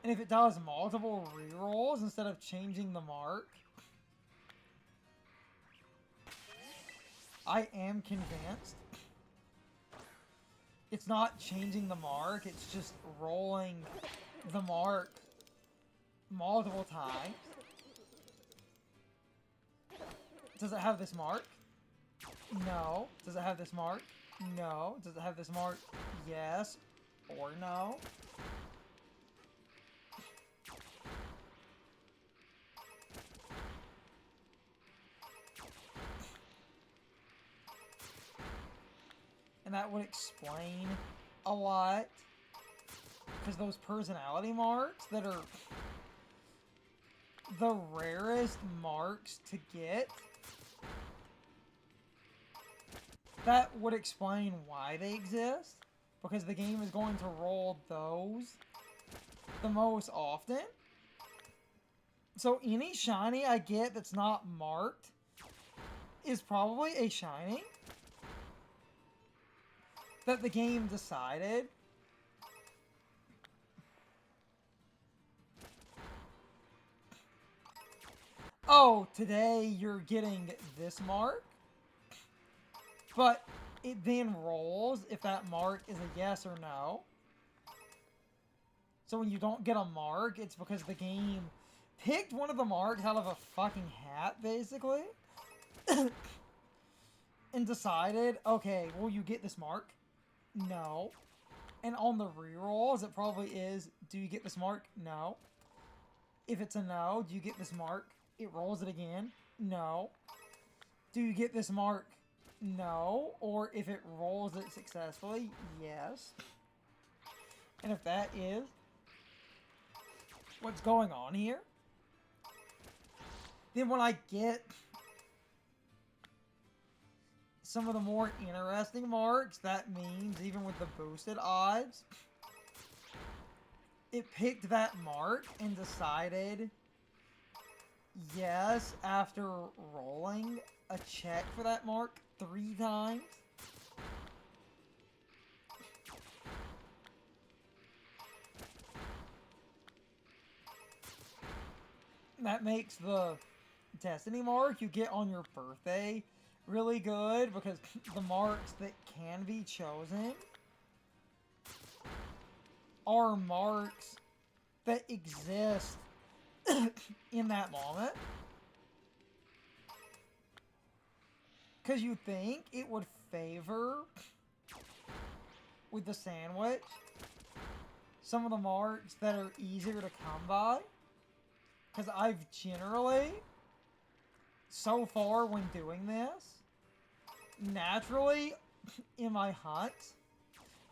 And if it does multiple rerolls instead of changing the mark, I am convinced it's not changing the mark, it's just rolling the mark multiple times. Does it have this mark? No. Does it have this mark? No. Does it have this mark? Yes or no? And that would explain a lot. Because those personality marks that are the rarest marks to get, that would explain why they exist. Because the game is going to roll those the most often. So any shiny I get that's not marked is probably a shiny that the game decided oh, today you're getting this mark, but it then rolls if that mark is a yes or no. So when you don't get a mark, it's because the game picked one of the marks out of a fucking hat, basically, and decided, okay, will you get this mark? No. And on the rerolls, it probably is, do you get this mark? No. If it's a no, do you get this mark? It rolls it again. No. Do you get this mark? No. Or if it rolls it successfully, yes. And if that is what's going on here, then when I get some of the more interesting marks, that means even with the boosted odds, it picked that mark and decided yes after rolling a check for that mark 3 times. That makes the Destiny mark you get on your birthday really good, because the marks that can be chosen are marks that exist in that moment. Because you think it would favor, with the sandwich, some of the marks that are easier to come by. Because I've generally, so far when doing this, naturally, in my hunt,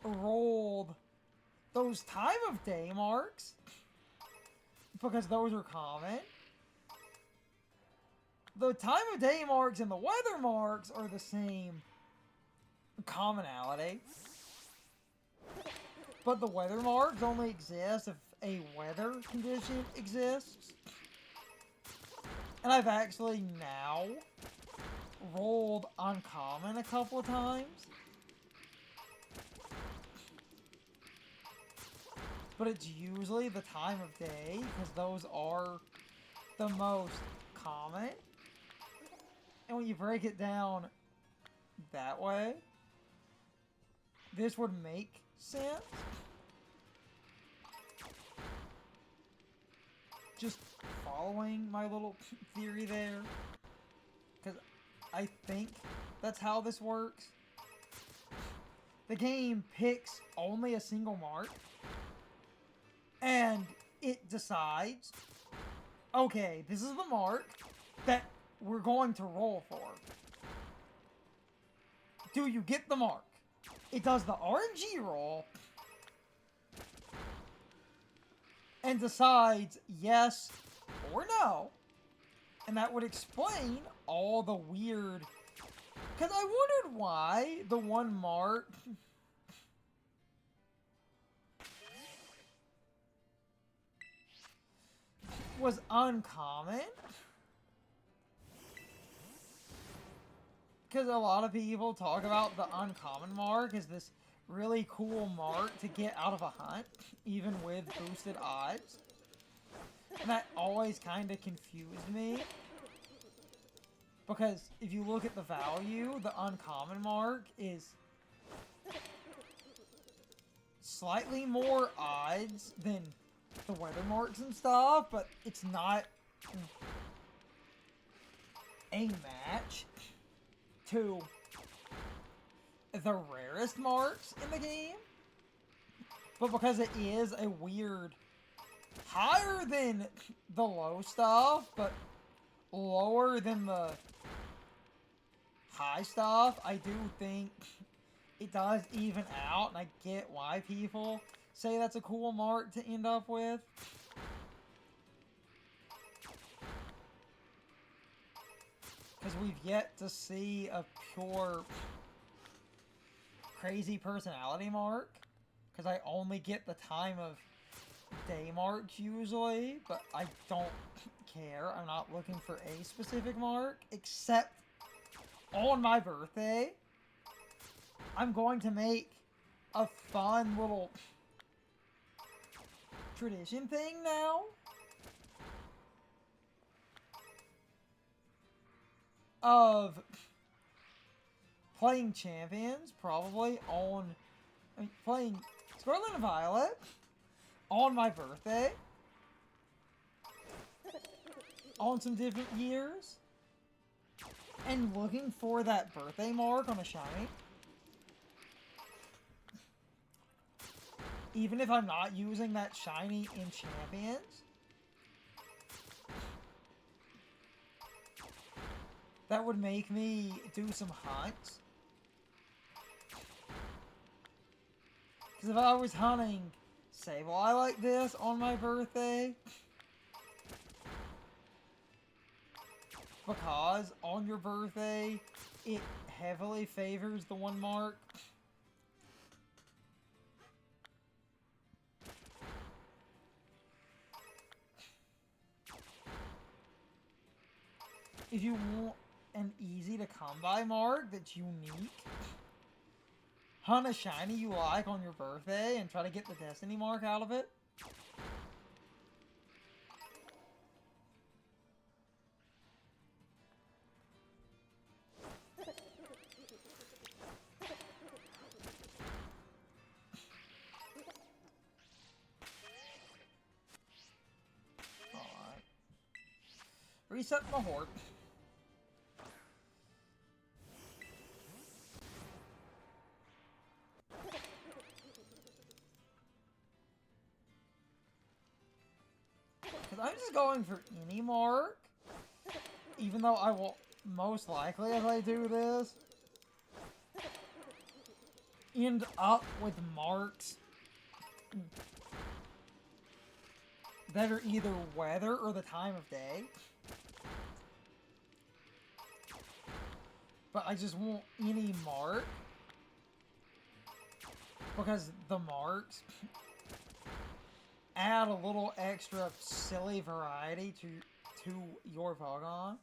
rolled those time of day marks, because those are common. The time of day marks and the weather marks are the same commonality. But the weather marks only exist if a weather condition exists. And I've actually now rolled uncommon a couple of times. But it's usually the time of day, because those are the most common. And when you break it down that way, this would make sense. Just following my little theory there, because I think that's how this works. The game picks only a single mark, and it decides, okay, this is the mark that we're going to roll for. Do you get the mark? It does the RNG roll and decides yes or no. And that would explain all the weird... Because I wondered why the one mark... was uncommon. Because a lot of people talk about the uncommon mark as this really cool mark to get out of a hunt, even with boosted odds. And that always kind of confused me. Because if you look at the value, the uncommon mark is slightly more odds than the weather marks and stuff, but it's not a match to the rarest marks in the game. But because it is a weird, higher than the low stuff, but lower than the high stuff, I do think it does even out, and I get why people say that's a cool mark to end up with. Because we've yet to see a pure crazy personality mark. Because I only get the time of day marks usually, but I don't care. I'm not looking for a specific mark, except on my birthday, I'm going to make a fun little tradition thing now. of playing champions, probably on, playing Scarlet and Violet on my birthday, on some different years, and looking for that birthday mark on a shiny. Even if I'm not using that shiny in champions. That would make me do some hunts. Because if I was hunting Sableye like this on my birthday, because on your birthday, it heavily favors the one mark. If you want an easy to come by mark that's unique, hunt a shiny you like on your birthday and try to get the destiny mark out of it. Alright. Reset my horde. Because I'm just going for any mark, even though I will most likely, as I do this, end up with marks that are either weather or the time of day. But I just want any mark, because the marks add a little extra silly variety to your Pokemon.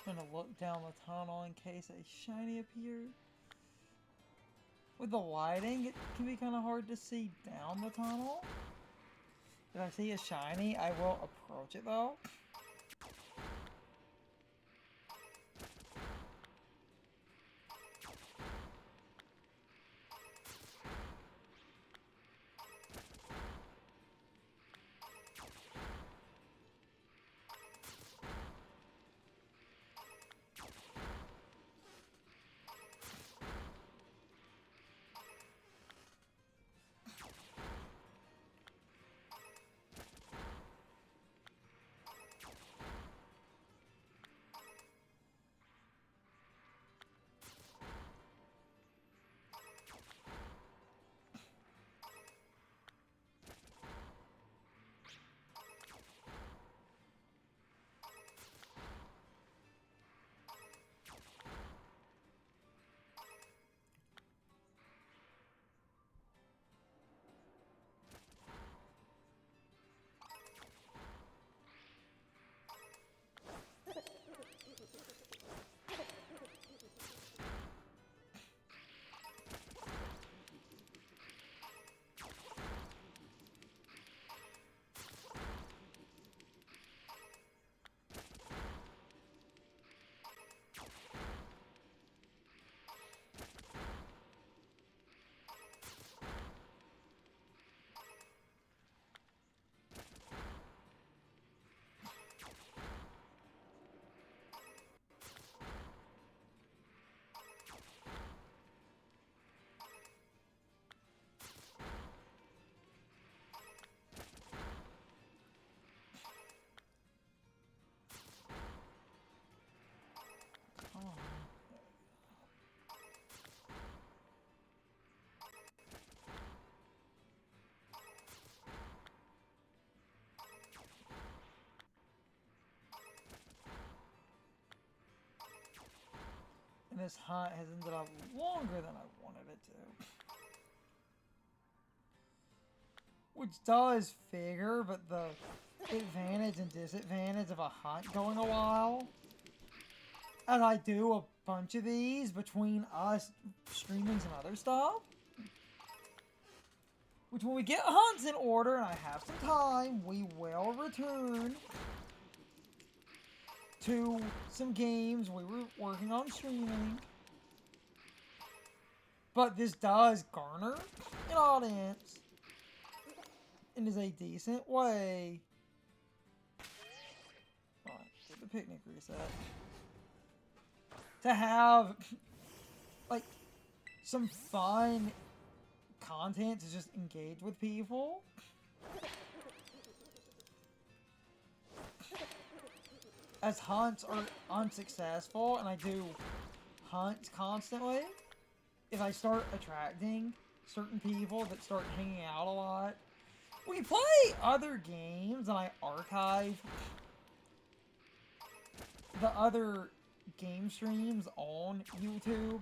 I'm gonna look down the tunnel in case a shiny appears. With the lighting, it can be kind of hard to see down the tunnel. If I see a shiny, I will approach it though. this hunt has ended up longer than I wanted it to. Which does figure, but the advantage and disadvantage of a hunt going a while, as I do a bunch of these between us streaming some other stuff, which when we get hunts in order and I have some time, we will return to some games we were working on streaming. But this does garner an audience and is a decent way. Alright, get the picnic reset. To have, like, some fun content to just engage with people. As hunts are unsuccessful, and I do hunts constantly, if I start attracting certain people that start hanging out a lot, we play other games, and I archive the other game streams on YouTube.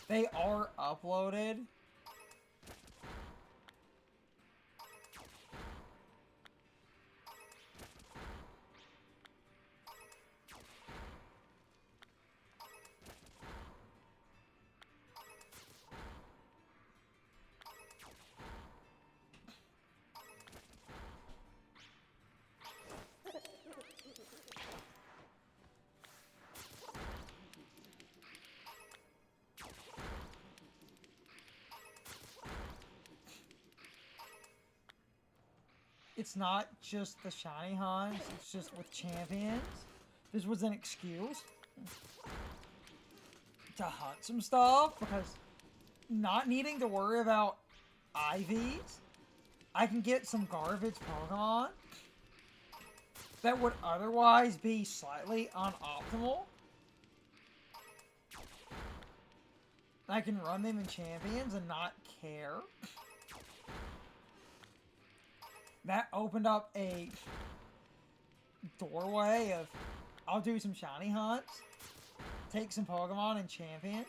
They are uploaded. It's not just the shiny hunts, it's just with champions. This was an excuse to hunt some stuff, because not needing to worry about IVs, I can get some garbage Pokemon that would otherwise be slightly unoptimal. I can run them in champions and not care. That opened up a doorway of, I'll do some shiny hunts, take some Pokemon in champions.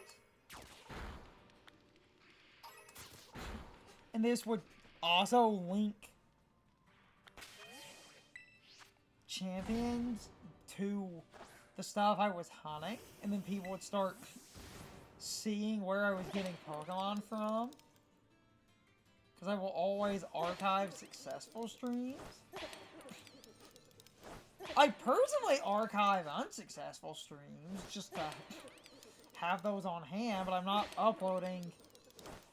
And this would also link champions to the stuff I was hunting, and then people would start seeing where I was getting Pokemon from. Because I will always archive successful streams. I personally archive unsuccessful streams just to have those on hand, but I'm not uploading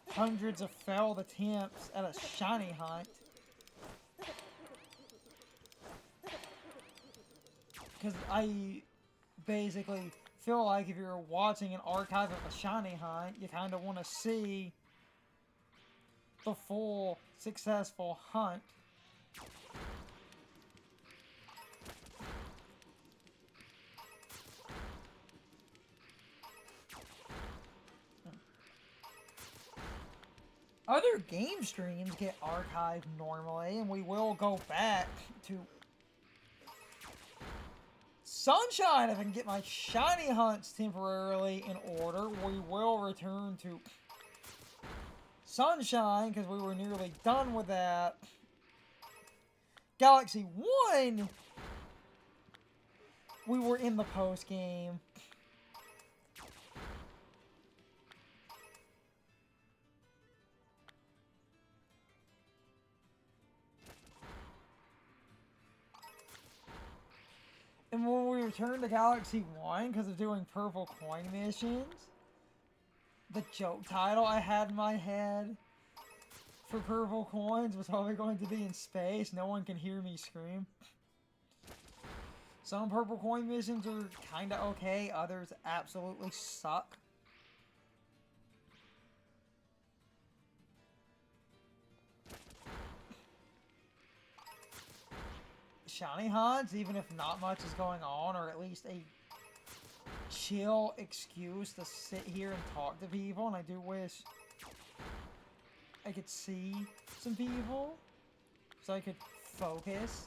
hundreds of failed attempts at a shiny hunt. Because I basically feel like if you're watching an archive of a shiny hunt, you kind of want to see the full successful hunt. Other game streams get archived normally, and we will go back to Sunshine if I can get my shiny hunts temporarily in order. We will return to Sunshine, because we were nearly done with that. Galaxy 1, we were in the post-game. And when we returned to Galaxy 1, because of doing purple coin missions, the joke title I had in my head for purple coins was probably going to be in space. No one can hear me scream. Some purple coin missions are kinda okay, others absolutely suck. Shiny hunts, even if not much is going on, or at least a chill excuse to sit here and talk to people, and I do wish I could see some people so I could focus.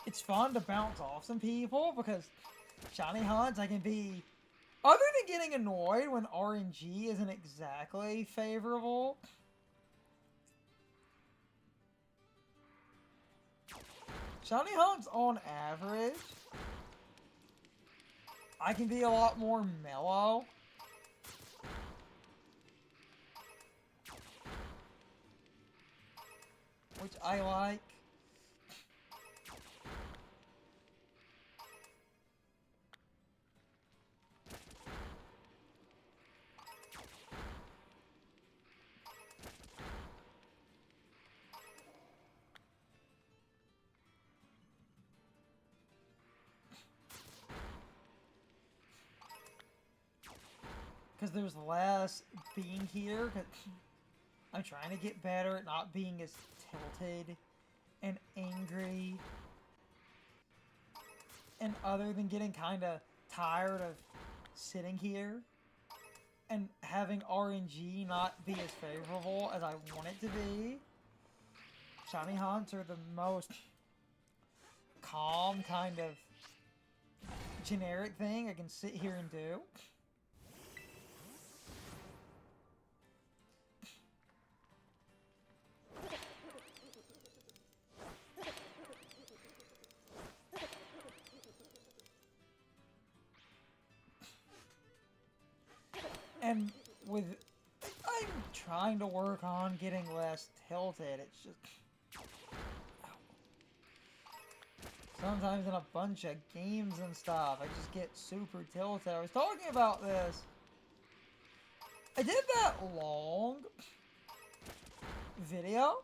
it's fun to bounce off some people because shiny hunts, I can be... Other than getting annoyed when RNG isn't exactly favorable, shiny hunts on average, I can be a lot more mellow. Which I like. Because there's less being here. I'm trying to get better at not being as tilted and angry. And other than getting kind of tired of sitting here and having RNG not be as favorable as I want it to be, shiny hunts are the most calm kind of generic thing I can sit here and do. And with... I'm trying to work on getting less tilted. It's just... Sometimes in a bunch of games and stuff, I just get super tilted. I was talking about this. I did that long video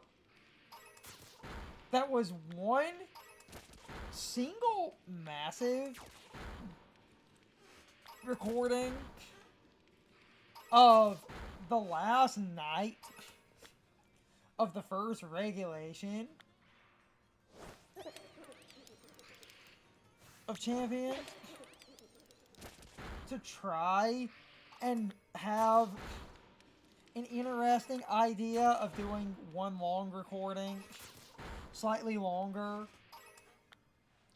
that was one single massive recording of the last night of the first regulation of Champions to try and have an interesting idea of doing one long recording, slightly longer,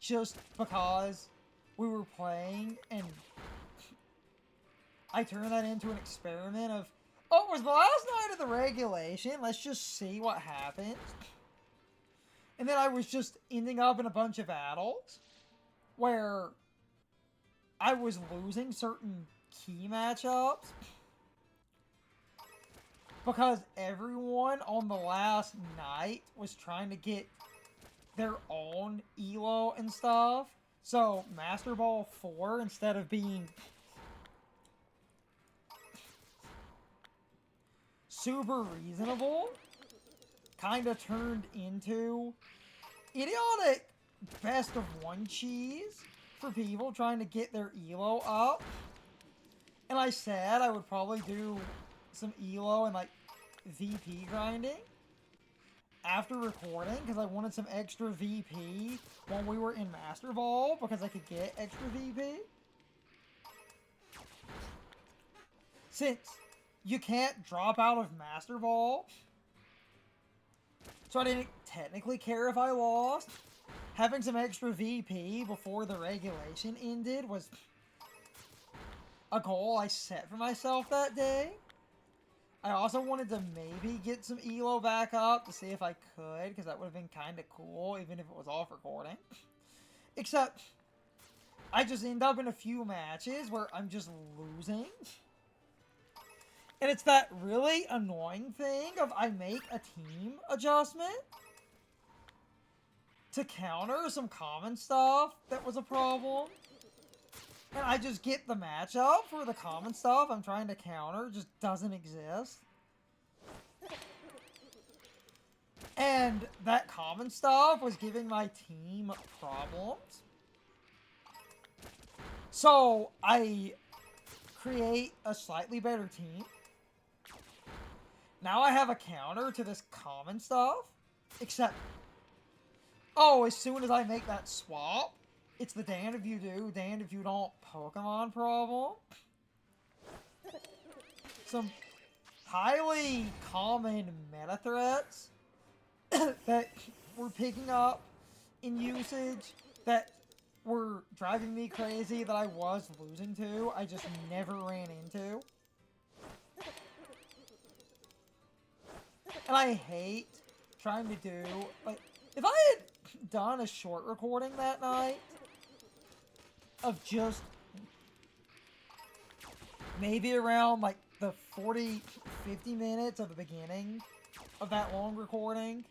just because we were playing, and I turned that into an experiment of, oh, it was the last night of the regulation, let's just see what happens. And then I was just ending up in a bunch of battles where I was losing certain key matchups because everyone on the last night was trying to get their own ELO and stuff. So Master Ball 4, instead of being super reasonable, kind of turned into idiotic best of one cheese for people trying to get their ELO up. And I said I would probably do some ELO and like VP grinding after recording because I wanted some extra VP when we were in Master Ball because I could get extra VP. Since you can't drop out of Master Ball, so I didn't technically care if I lost. Having some extra VP before the regulation ended was a goal I set for myself that day. I also wanted to maybe get some ELO back up to see if I could, because that would have been kind of cool, even if it was off recording. Except, I just end up in a few matches where I'm just losing. And it's that really annoying thing of I make a team adjustment to counter some common stuff that was a problem. And I just get the matchup for the common stuff I'm trying to counter just doesn't exist. And that common stuff was giving my team problems. So I create a slightly better team. Now I have a counter to this common stuff. Except, oh, as soon as I make that swap, it's the damned if you do, damned if you don't Pokemon problem. Some highly common meta threats that we're picking up in usage that were driving me crazy that I was losing to, I just never ran into. And I hate trying to do, like, if I had done a short recording that night of just maybe around, like, the 40, 50 minutes of the beginning of that long recording,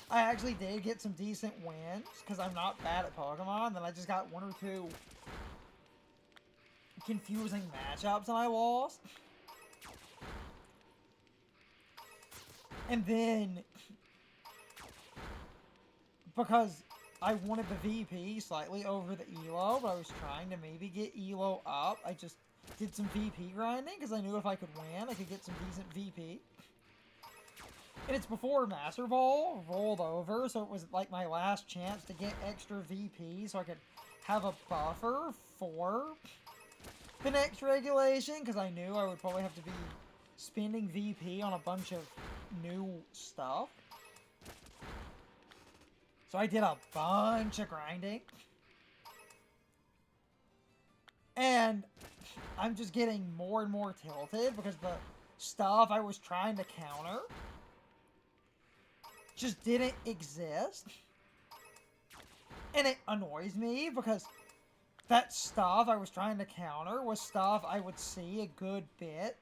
I actually did get some decent wins, because I'm not bad at Pokemon, then I just got one or two confusing matchups and I lost. And then, because I wanted the VP slightly over the ELO, but I was trying to maybe get ELO up, I just did some VP grinding, because I knew if I could win, I could get some decent VP. And it's before Master Ball rolled over, so it was like my last chance to get extra VP so I could have a buffer for the next regulation, because I knew I would probably have to be spending VP on a bunch of new stuff. So I did a bunch of grinding. And I'm just getting more and more tilted because the stuff I was trying to counter just didn't exist. And it annoys me because that stuff I was trying to counter was stuff I would see a good bit.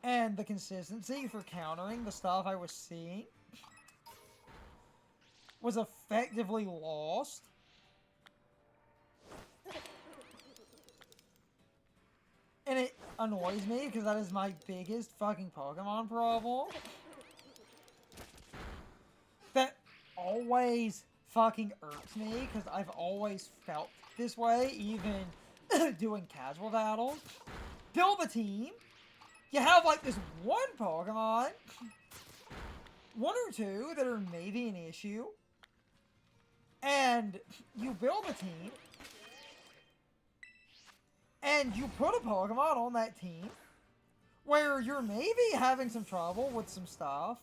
And the consistency for countering the stuff I was seeing was effectively lost. And it annoys me because that is my biggest fucking Pokemon problem. That always fucking irks me because I've always felt this way, even doing casual battles. Build a team. You have like this one Pokemon, one or two that are maybe an issue, and you build a team, and you put a Pokemon on that team where you're maybe having some trouble with some stuff,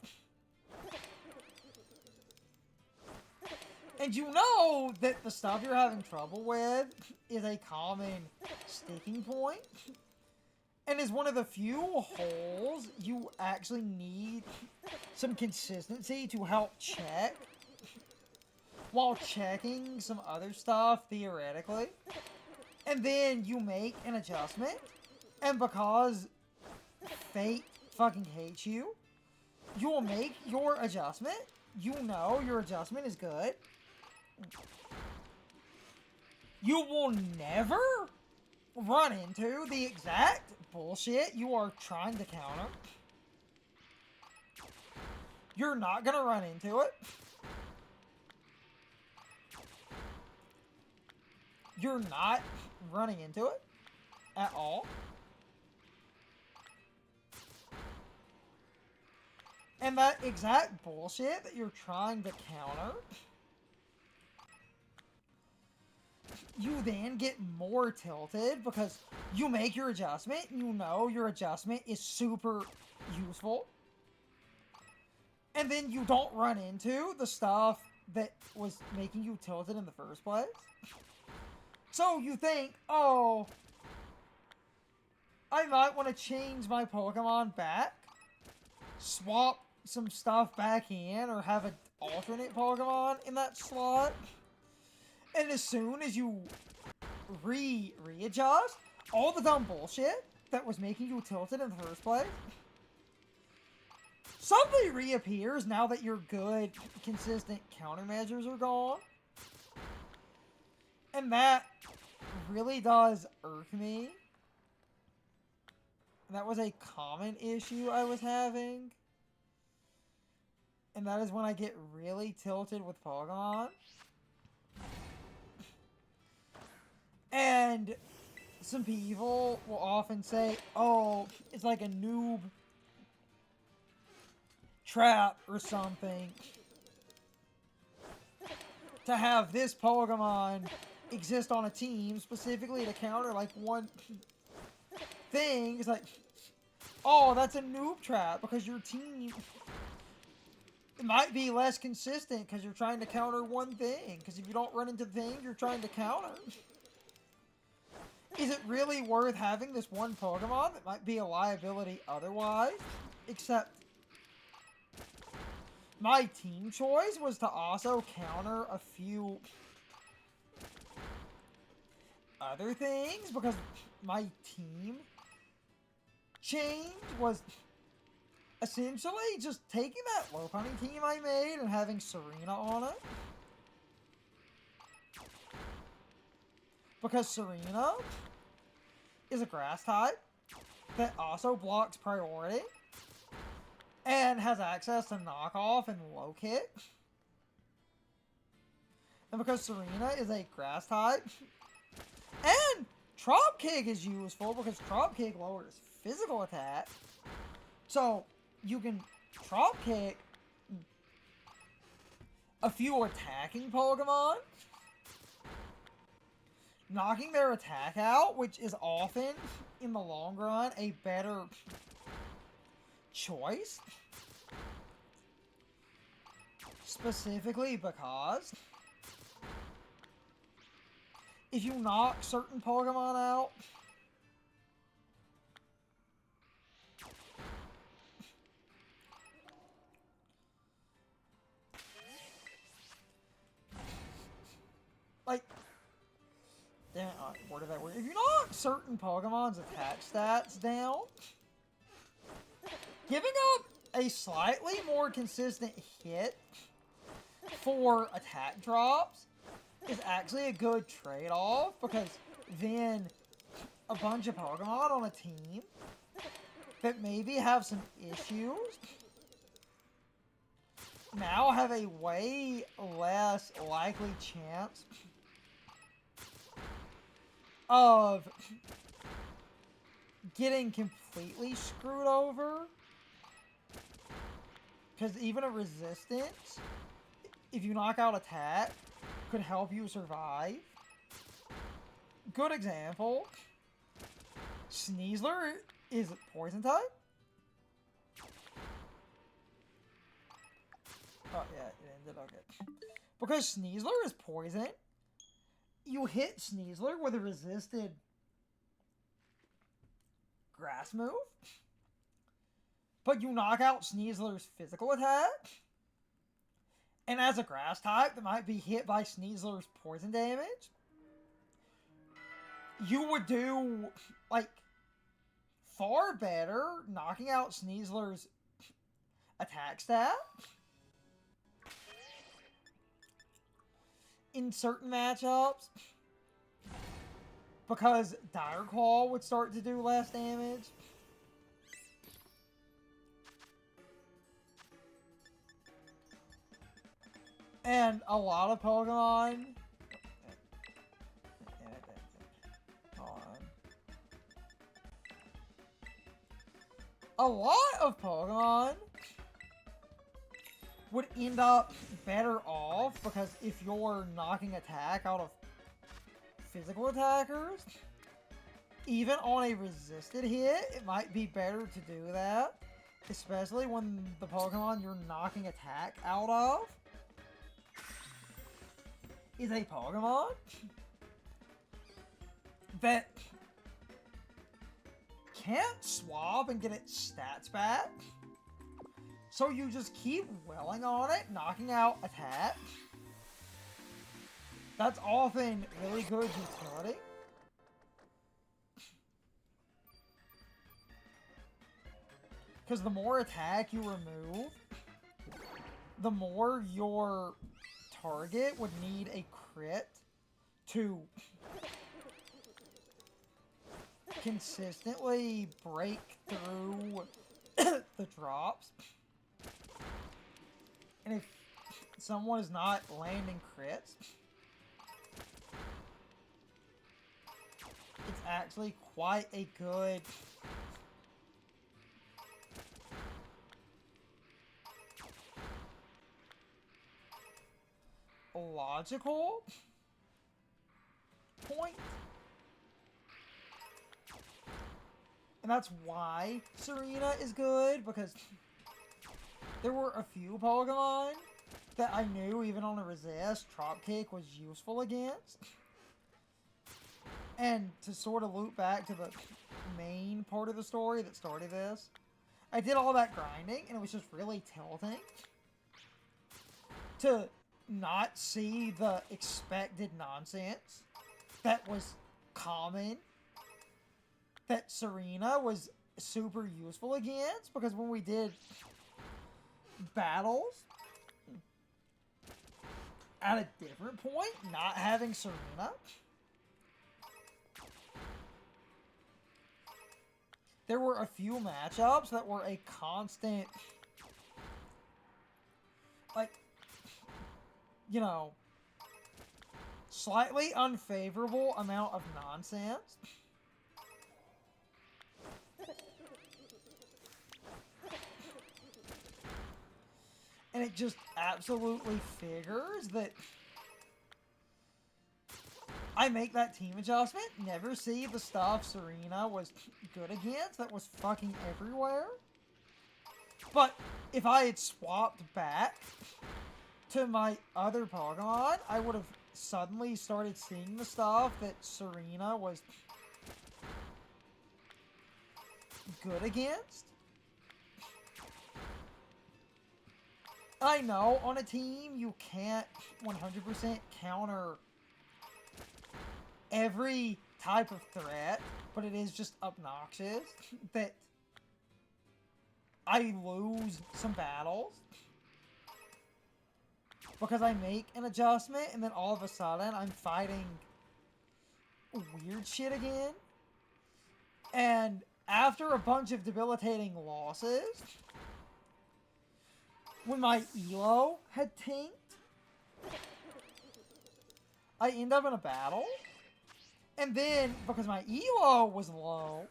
and you know that the stuff you're having trouble with is a common sticking point. And is one of the few holes you actually need some consistency to help check while checking some other stuff theoretically. And then you make an adjustment, and because fate fucking hates you, you will make your adjustment. You know your adjustment is good. You will never run into the exact bullshit you are trying to counter. You're not gonna run into it. You're not running into it at all. And that exact bullshit that you're trying to counter, you then get more tilted because you make your adjustment, you know your adjustment is super useful, and then you don't run into the stuff that was making you tilted in the first place. So you think, oh, I might want to change my Pokemon back, swap some stuff back in, or have an alternate Pokemon in that slot. And as soon as you readjust, all the dumb bullshit that was making you tilted in the first place suddenly reappears now that your good, consistent countermeasures are gone. And that really does irk me. And that was a common issue I was having. And that is when I get really tilted with Pokemon. And some people will often say, oh, it's like a noob trap or something to have this Pokemon exist on a team specifically to counter like one thing. It's like, oh, that's a noob trap because your team it might be less consistent because you're trying to counter one thing. Because if you don't run into the thing you're trying to counter. Is it really worth having this one Pokemon that might be a liability otherwise? Except, my team choice was to also counter a few other things, because my team change was essentially just taking that Lopunny team I made and having Serena on it. Because Serena is a grass type that also blocks priority and has access to knockoff and low kick. And because Serena is a grass type, and Drop Kick is useful because Drop Kick lowers physical attack. So you can Drop Kick a few attacking Pokemon, knocking their attack out, which is often, in the long run, a better choice. Specifically because if you knock certain Pokemon out, like, damn it, where did that work? If you knock certain Pokemon's attack stats down, giving up a slightly more consistent hit for attack drops is actually a good trade-off, because then a bunch of Pokemon on a team that maybe have some issues now have a way less likely chance of getting completely screwed over. Because even a resistance, if you knock out attack, could help you survive. Good example, Sneasler is poison type. Oh yeah, it ended, okay. Because Sneasler is poison, you hit Sneasler with a resisted grass move, but you knock out Sneasler's physical attack, and as a grass type that might be hit by Sneasler's poison damage, you would do, like, far better knocking out Sneasler's attack stat in certain matchups, because Dire Claw would start to do less damage. And a lot of Pokemon... Hold on. A lot of Pokemon would end up better off, because if you're knocking attack out of physical attackers, even on a resisted hit, it might be better to do that. Especially when the Pokemon you're knocking attack out of is a Pokemon that can't swap and get its stats back. So you just keep welling on it, knocking out attack. That's often really good utility. Because the more attack you remove, the more your target would need a crit to consistently break through the drops. And if someone is not landing crits, it's actually quite a good logical point. And that's why Serena is good, because there were a few Pokemon that I knew, even on a resist, Drop Kick was useful against. And to sort of loop back to the main part of the story that started this, I did all that grinding, and it was just really tilting to not see the expected nonsense that was common, that Serena was super useful against, because when we did battles at a different point, not having Serena, there were a few matchups that were a constant, like, you know, slightly unfavorable amount of nonsense. And it just absolutely figures that I make that team adjustment, never see the stuff Serena was good against that was fucking everywhere. But if I had swapped back to my other Pokemon, I would have suddenly started seeing the stuff that Serena was good against. I know, on a team, you can't 100% counter every type of threat, but it is just obnoxious that I lose some battles because I make an adjustment and then all of a sudden I'm fighting weird shit again. And after a bunch of debilitating losses, when my elo had tanked, I end up in a battle, and then, because my elo was low,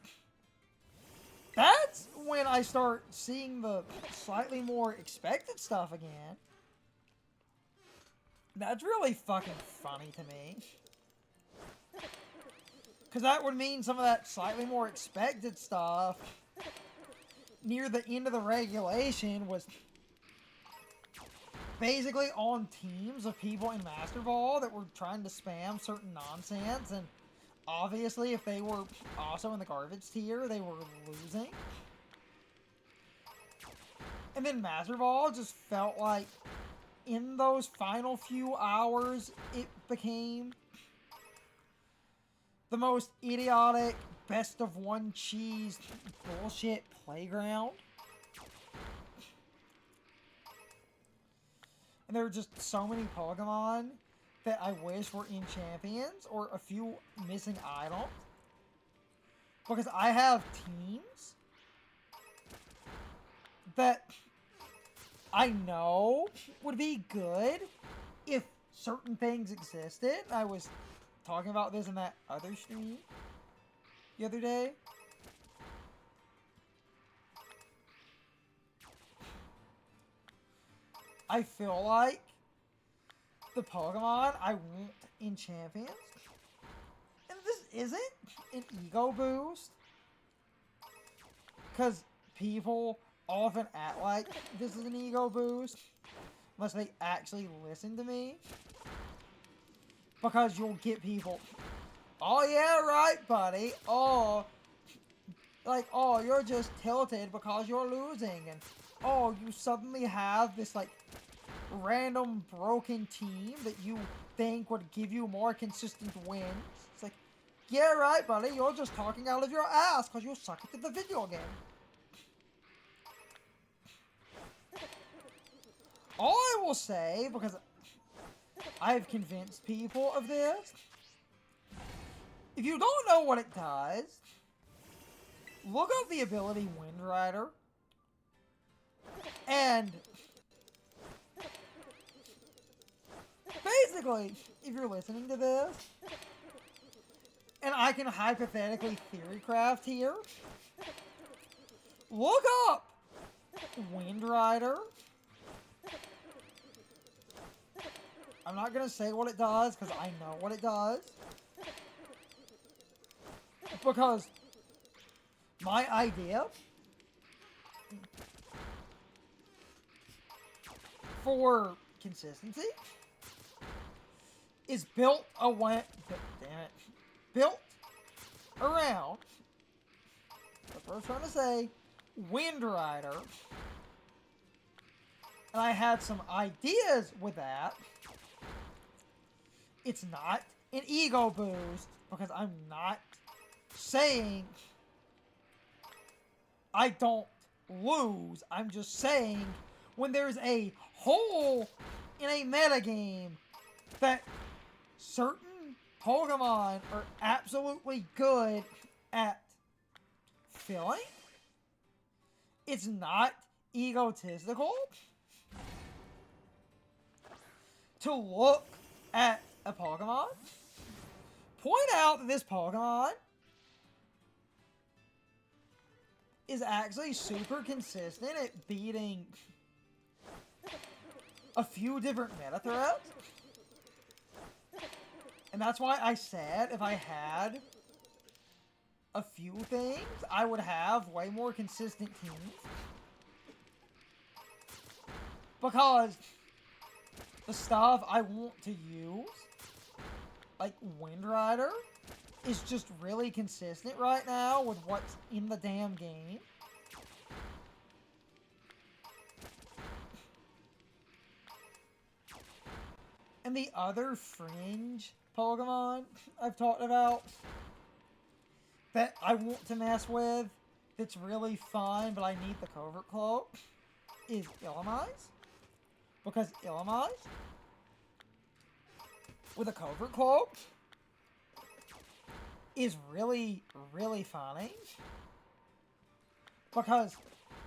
that's when I start seeing the slightly more expected stuff again. That's really fucking funny to me. Because that would mean some of that slightly more expected stuff near the end of the regulation was basically on teams of people in Master Ball that were trying to spam certain nonsense, and obviously if they were also in the garbage tier, they were losing. And then Master Ball just felt like in those final few hours, it became the most idiotic, best of one cheese bullshit playground. And there were just so many Pokemon that I wish were in Champions, or a few missing items. Because I have teams that I know would be good if certain things existed. I was talking about this in that other stream the other day. I feel like the Pokemon I want in Champions, and this isn't an ego boost, because people often act like this is an ego boost, unless they actually listen to me, because you'll get people, oh yeah, right buddy, oh, like, oh, you're just tilted because you're losing, and oh, you suddenly have this, like, random broken team that you think would give you more consistent wins. It's like, yeah, right, buddy, you're just talking out of your ass because you suck at the video game. All I will say, because I've convinced people of this, if you don't know what it does, look up the ability Wind Rider, and basically, if you're listening to this, and I can hypothetically theorycraft here, look up Wind Rider. I'm not going to say what it does, because I know what it does. Because my idea for consistency is built away. Damn it. Built around. That's what I was trying to say. Wind Rider. And I had some ideas with that. It's not an ego boost, because I'm not saying I don't lose. I'm just saying when there's a hole in a metagame that certain Pokemon are absolutely good at filling, it's not egotistical to look at a Pokemon, point out that this Pokemon is actually super consistent at beating a few different meta threats. And that's why I said if I had a few things, I would have way more consistent teams. Because the stuff I want to use, like Wind Rider, is just really consistent right now with what's in the damn game. And the other fringe Pokemon I've talked about that I want to mess with, that's really fun, but I need the Covert Cloak, is Illumise. Because Illumise, with a Covert Cloak, is really, really funny. Because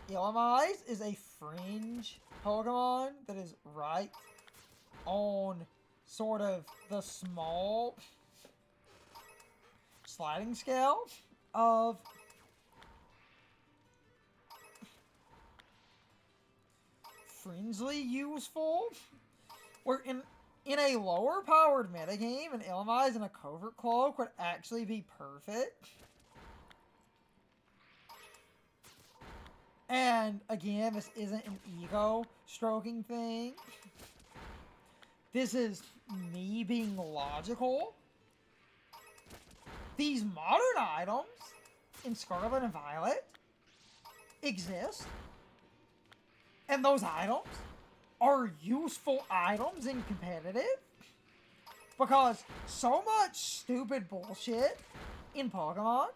Illumise is a fringe Pokemon that is right on sort of the small sliding scale of fringely useful, where in a lower powered metagame, an Illumise and a Covert Cloak would actually be perfect. And again, this isn't an ego stroking thing. This is me being logical. These modern items in Scarlet and Violet exist. And those items are useful items in competitive. Because so much stupid bullshit in Pokemon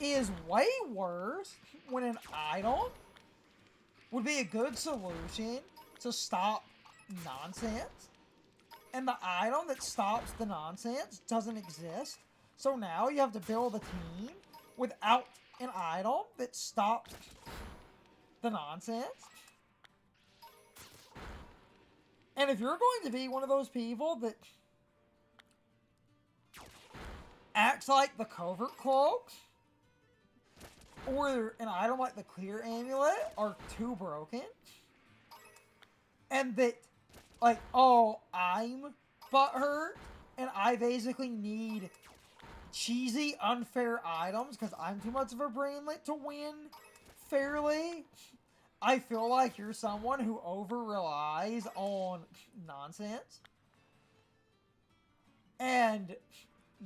is way worse when an item would be a good solution to stop nonsense. And the item that stops the nonsense doesn't exist. So now you have to build a team without an item that stops the nonsense. And if you're going to be one of those people that acts like the Covert Cloak or an item like the Clear Amulet are too broken, and that, like, oh, I'm butthurt, and I basically need cheesy, unfair items because I'm too much of a brainlet to win fairly, I feel like you're someone who over-relies on nonsense. And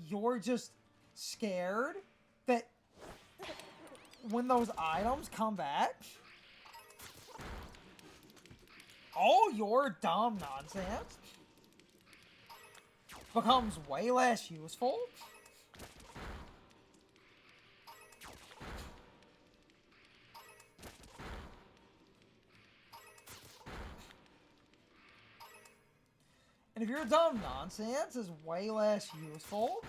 you're just scared that when those items come back, all your dumb nonsense becomes way less useful. And if your dumb nonsense is way less useful,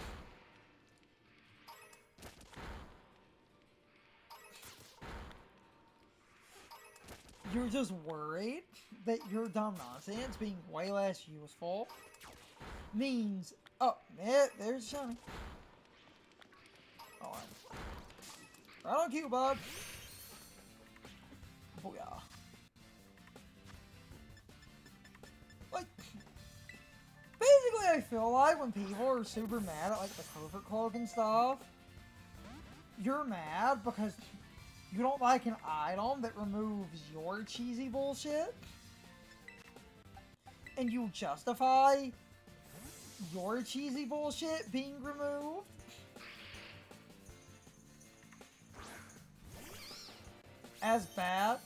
you're just worried that your dumb nonsense being way less useful means, oh, man, there's Shiny. Oh, right on cue, bud. Booyah. Like, basically, I feel like when people are super mad at, like, the Covert Cloak and stuff, you're mad because You don't like an item that removes your cheesy bullshit? And you justify your cheesy bullshit being removed? As bad?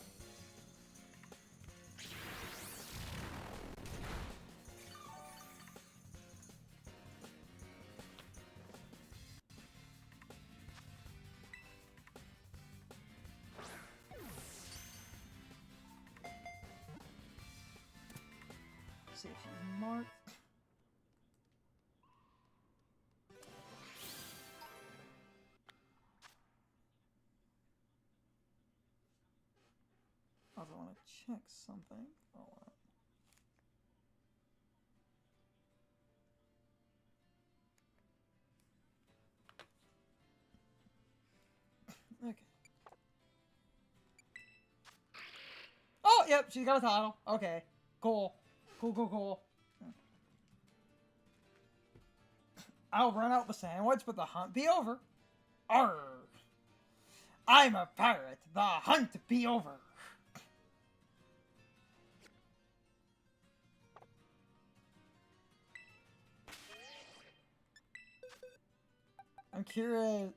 See if she's marked. I also want to check something. Hold on. Okay. Oh, yep, she's got a title. Okay. Cool. Cool. I'll run out the sandwich, but the hunt be over. Arr! I'm a pirate. The hunt be over. I'm curious.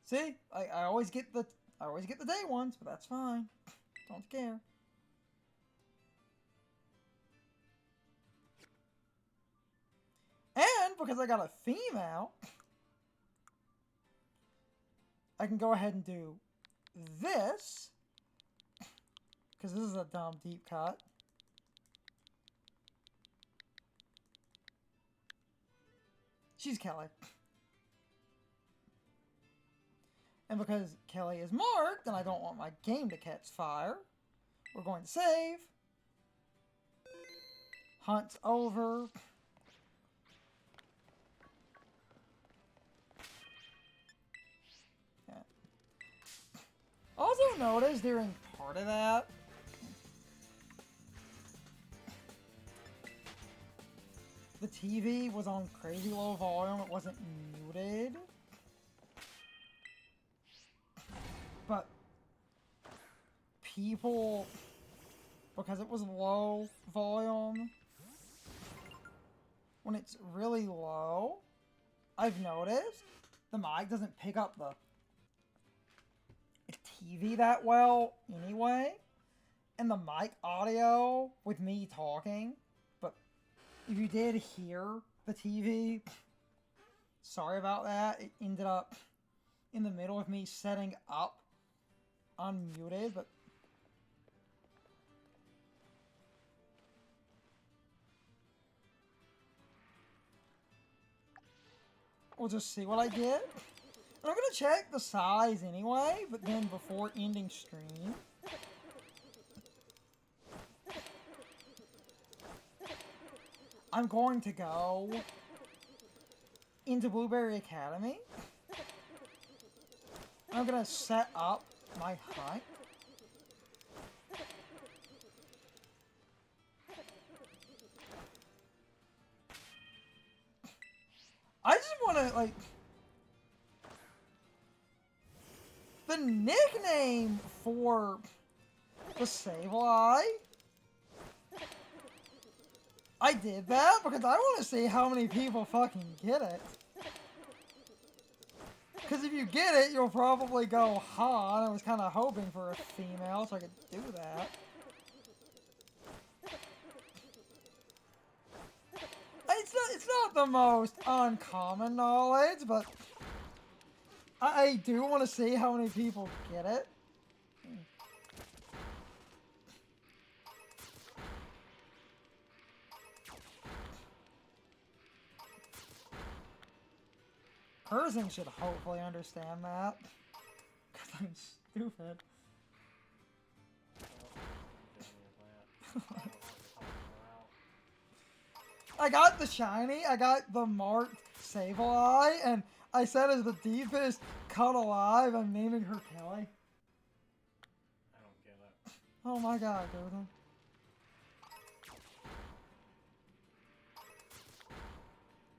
See, I always get the day ones, but that's fine. Don't care. And because I got a female, I can go ahead and do this. Because this is a dumb deep cut. She's Kelly. And because Kelly is marked, and I don't want my game to catch fire, we're going to save. Hunt's over. Yeah. Also notice during part of that, the TV was on crazy low volume. It wasn't muted. But people, because it was low volume, when it's really low, I've noticed the mic doesn't pick up the TV that well anyway. And the mic audio with me talking, but if you did hear the TV, sorry about that. It ended up in the middle of me setting up unmuted, but we'll just see what I get. And I'm gonna check the size anyway, but then before ending stream. I'm going to go into Blueberry Academy. I'm gonna set up my hunt. I just wanna, like, the nickname for the Sableye, I did that because I want to see how many people fucking get it. Because if you get it, you'll probably go, huh, and I was kind of hoping for a female so I could do that. It's not the most uncommon knowledge, but I do want to see how many people get it. Curzon should hopefully understand that. Because I'm stupid. I got the shiny, I got the marked Sableye, and I said as the deepest cut alive, I'm naming her Kelly. I don't get it. Oh my god, Goblin.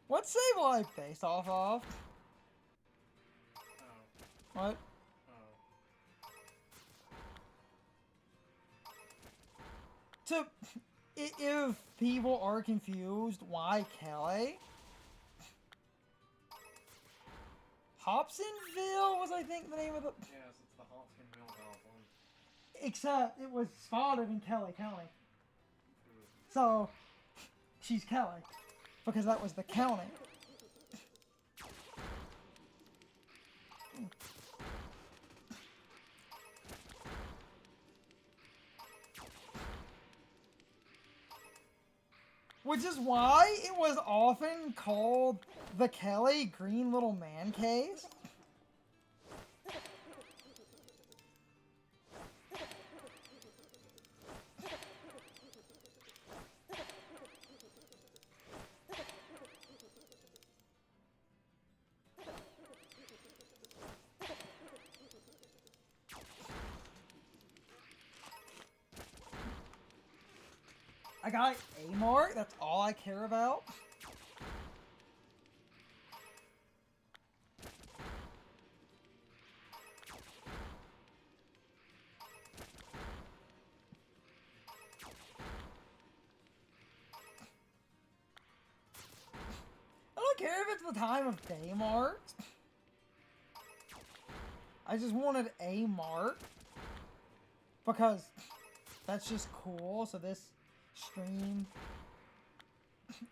What's Sableye based off of? What? Oh. If people are confused why Kelly, Hobsonville was, I think, the name of the... Yes, it's the Hopkinsville Goblin. Except it was spotted in Kelly County. So, she's Kelly. Because that was the county. Which is why it was often called the Kelly Green Little Man case. I got a mark, that's all I care about. I don't care if it's the time of day mark. I just wanted a mark. Because that's just cool, so this stream...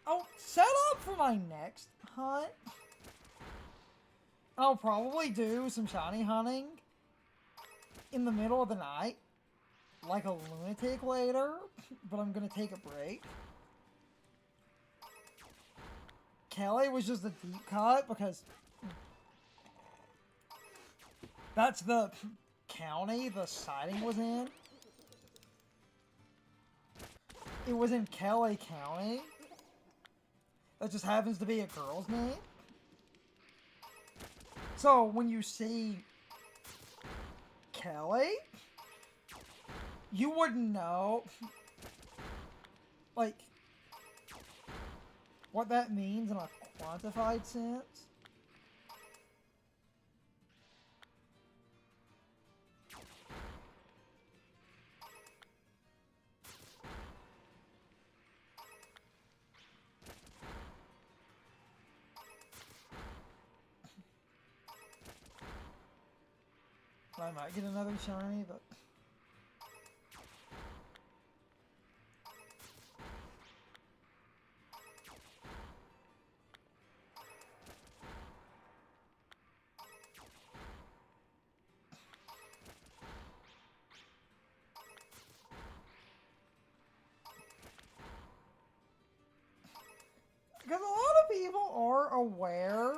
Oh, set up for my next hunt. I'll probably do some shiny hunting in the middle of the night, like a lunatic later, but I'm gonna take a break. Kelly was just a deep cut because that's the county the sighting was in. It was in Kelly County. That just happens to be a girl's name. So when you see Kelly, you wouldn't know, like, what that means in a quantified sense. I might get another shiny, but... Because a lot of people are aware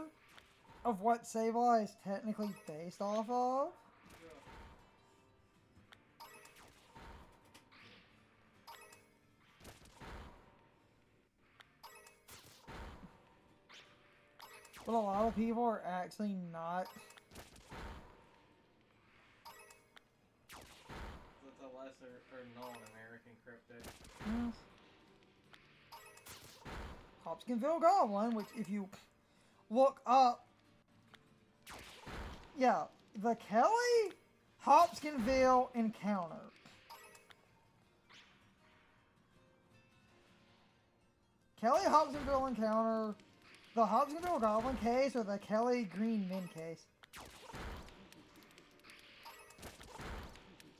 of what Sableye is technically based off of. But a lot of people are actually not. That's a lesser or non-American cryptid. Yes. Hopkinsville Goblin, which if you look up, yeah, the Kelly Hopkinsville encounter. Kelly Hopkinsville encounter, the Hopkinsville Goblin case, or the Kelly Green Min case,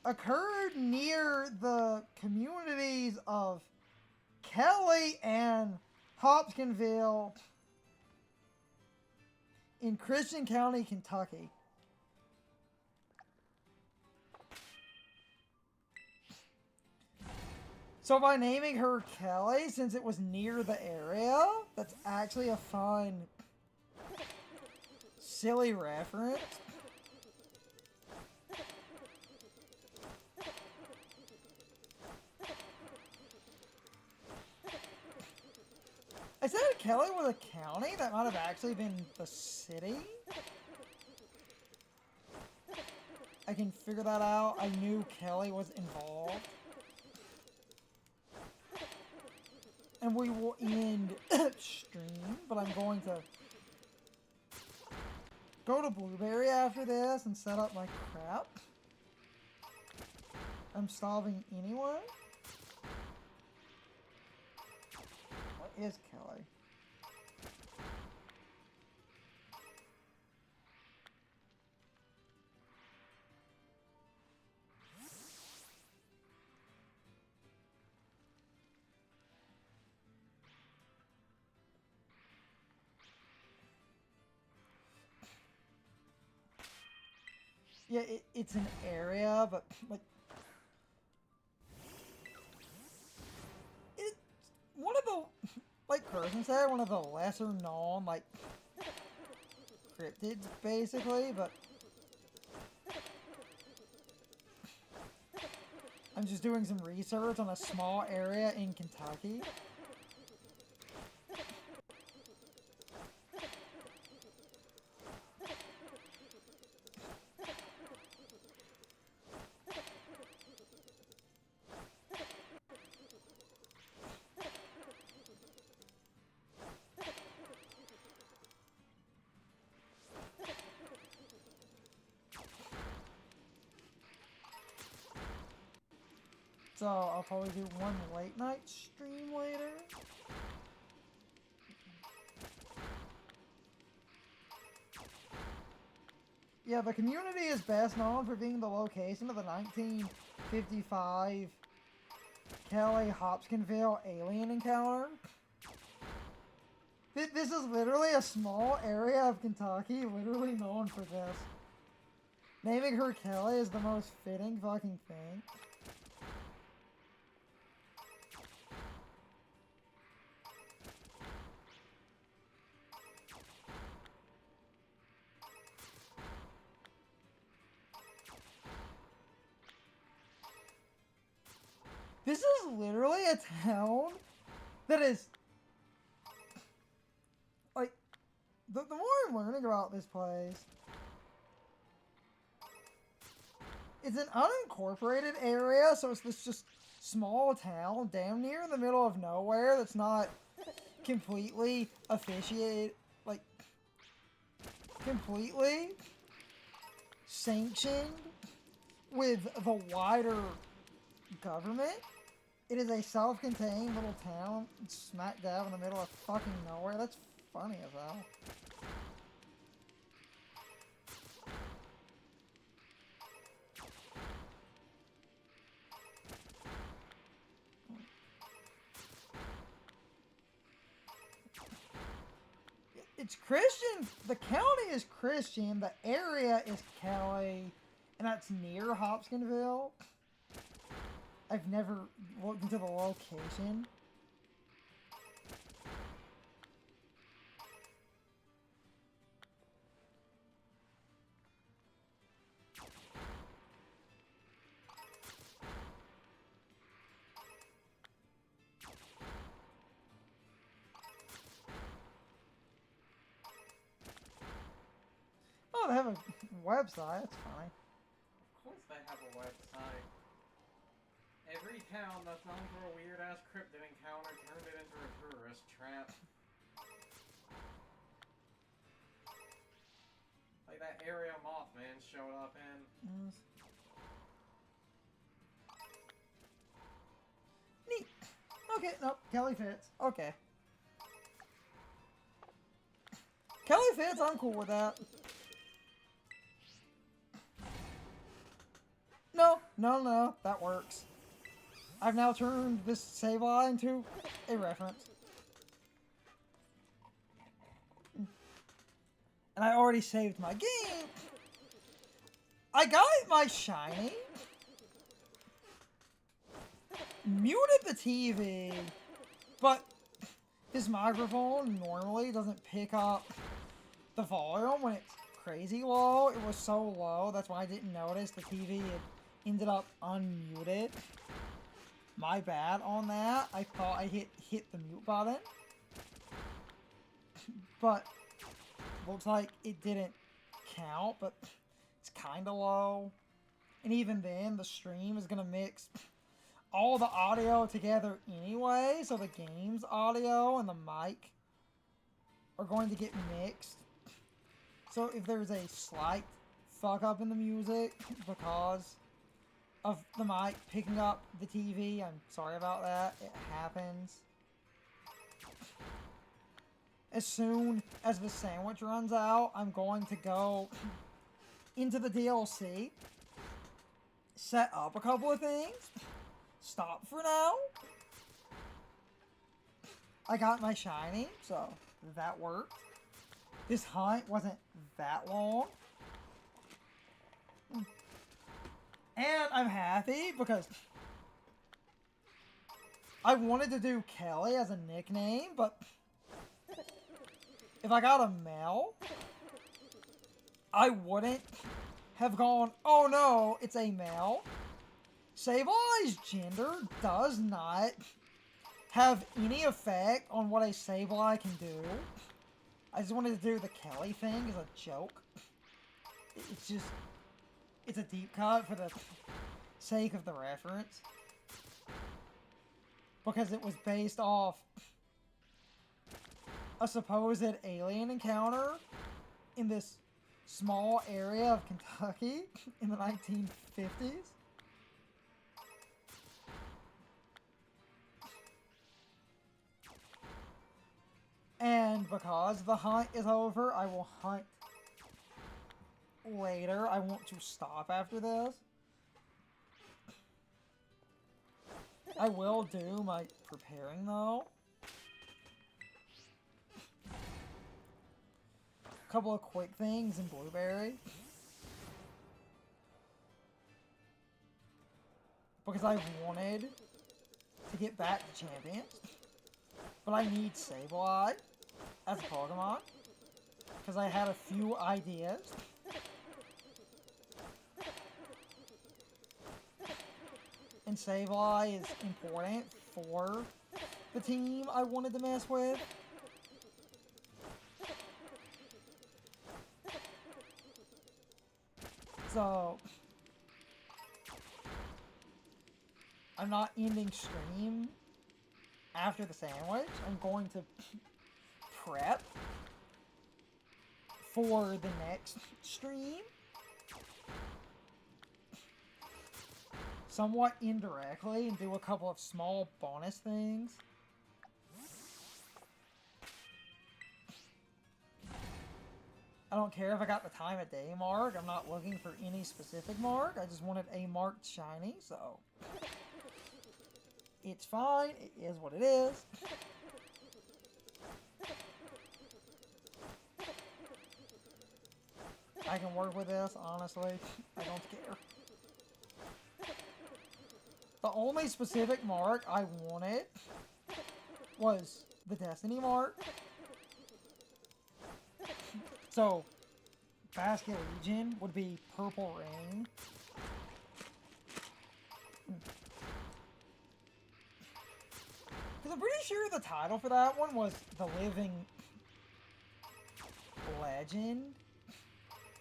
occurred near the communities of Kelly and Hopkinsville in Christian County, Kentucky. So by naming her Kelly, since it was near the area, that's actually a fun, silly reference. I said Kelly was a county, that might have actually been the city. I can figure that out. I knew Kelly was involved. And we will end stream, but I'm going to go to Blueberry after this and set up my crap. I'm starving anyway. What is Kelly? Yeah, it's an area, but like it's one of the, like Carson said, one of the lesser known like cryptids, basically. But I'm just doing some research on a small area in Kentucky. So I'll probably do one late night stream later. Yeah, the community is best known for being the location of the 1955 Kelly Hopkinsville alien encounter. This is literally a small area of Kentucky literally known for this. Naming her Kelly is the most fitting fucking thing. This is literally a town that is, like, the more I'm learning about this place, it's an unincorporated area, so it's this just small town damn near in the middle of nowhere that's not completely officiated, like, completely sanctioned with the wider government. It is a self-contained little town smack dab in the middle of fucking nowhere. That's funny as hell. It's Christian. The county is Christian. The area is Kelly, and that's near Hopkinsville. I've never looked into the location. Oh, they have a website. That's fine. Of course they have a website. Every town that's known for a weird-ass cryptid encounter turned it into a tourist trap. Like that area Mothman showed up in. Yes. Neat. Okay, nope. Kelly fits. Okay. Kelly fits. I'm cool with that. No. That works. I've now turned this Sableye into a reference. And I already saved my game. I got my shiny. Muted the TV. But this microphone normally doesn't pick up the volume when it's crazy low. It was so low, that's why I didn't notice the TV had ended up unmuted. My bad on that. I thought I hit the mute button. But looks like it didn't count, but it's kind of low. And even then, the stream is going to mix all the audio together anyway, so the game's audio and the mic are going to get mixed. So if there's a slight fuck up in the music because of the mic picking up the TV, I'm sorry about that. It happens. As soon as the sandwich runs out, I'm going to go into the DLC, set up a couple of things, stop for now. I got my shiny, so that worked. This hunt wasn't that long. And I'm happy because I wanted to do Kelly as a nickname, but if I got a male, I wouldn't have gone, oh no, it's a male. Sableye's gender does not have any effect on what a Sableye can do. I just wanted to do the Kelly thing as a joke. It's just, it's a deep cut for the sake of the reference. Because it was based off a supposed alien encounter in this small area of Kentucky in the 1950s. And because the hunt is over, I will hunt later. I want to stop after this. I will do my preparing though. A couple of quick things in Blueberry. Because I wanted to get back to champions. But I need Sableye as a Pokemon. Because I had a few ideas. And Sableye is important for the team I wanted to mess with. So, I'm not ending stream after the sandwich. I'm going to prep for the next stream. Somewhat indirectly, and do a couple of small bonus things. I don't care if I got the time of day mark. I'm not looking for any specific mark. I just wanted a marked shiny, so it's fine. It is what it is. I can work with this, honestly. I don't care. The only specific mark I wanted was the Destiny mark. So, Basket Legion would be Purple Rain. Because I'm pretty sure the title for that one was The Living Legend.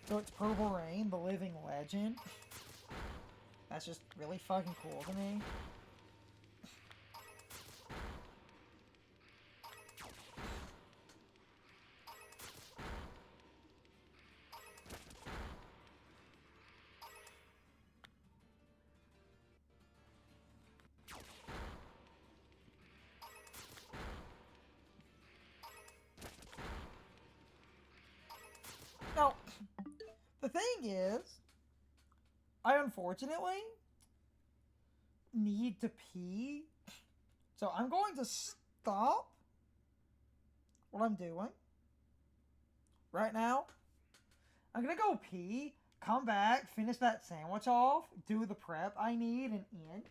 So it's Purple Rain, The Living Legend. That's just really fucking cool to me. Now, the thing is, I unfortunately need to pee, so I'm going to stop what I'm doing right now. I'm gonna go pee, come back, finish that sandwich off, do the prep I need, and end.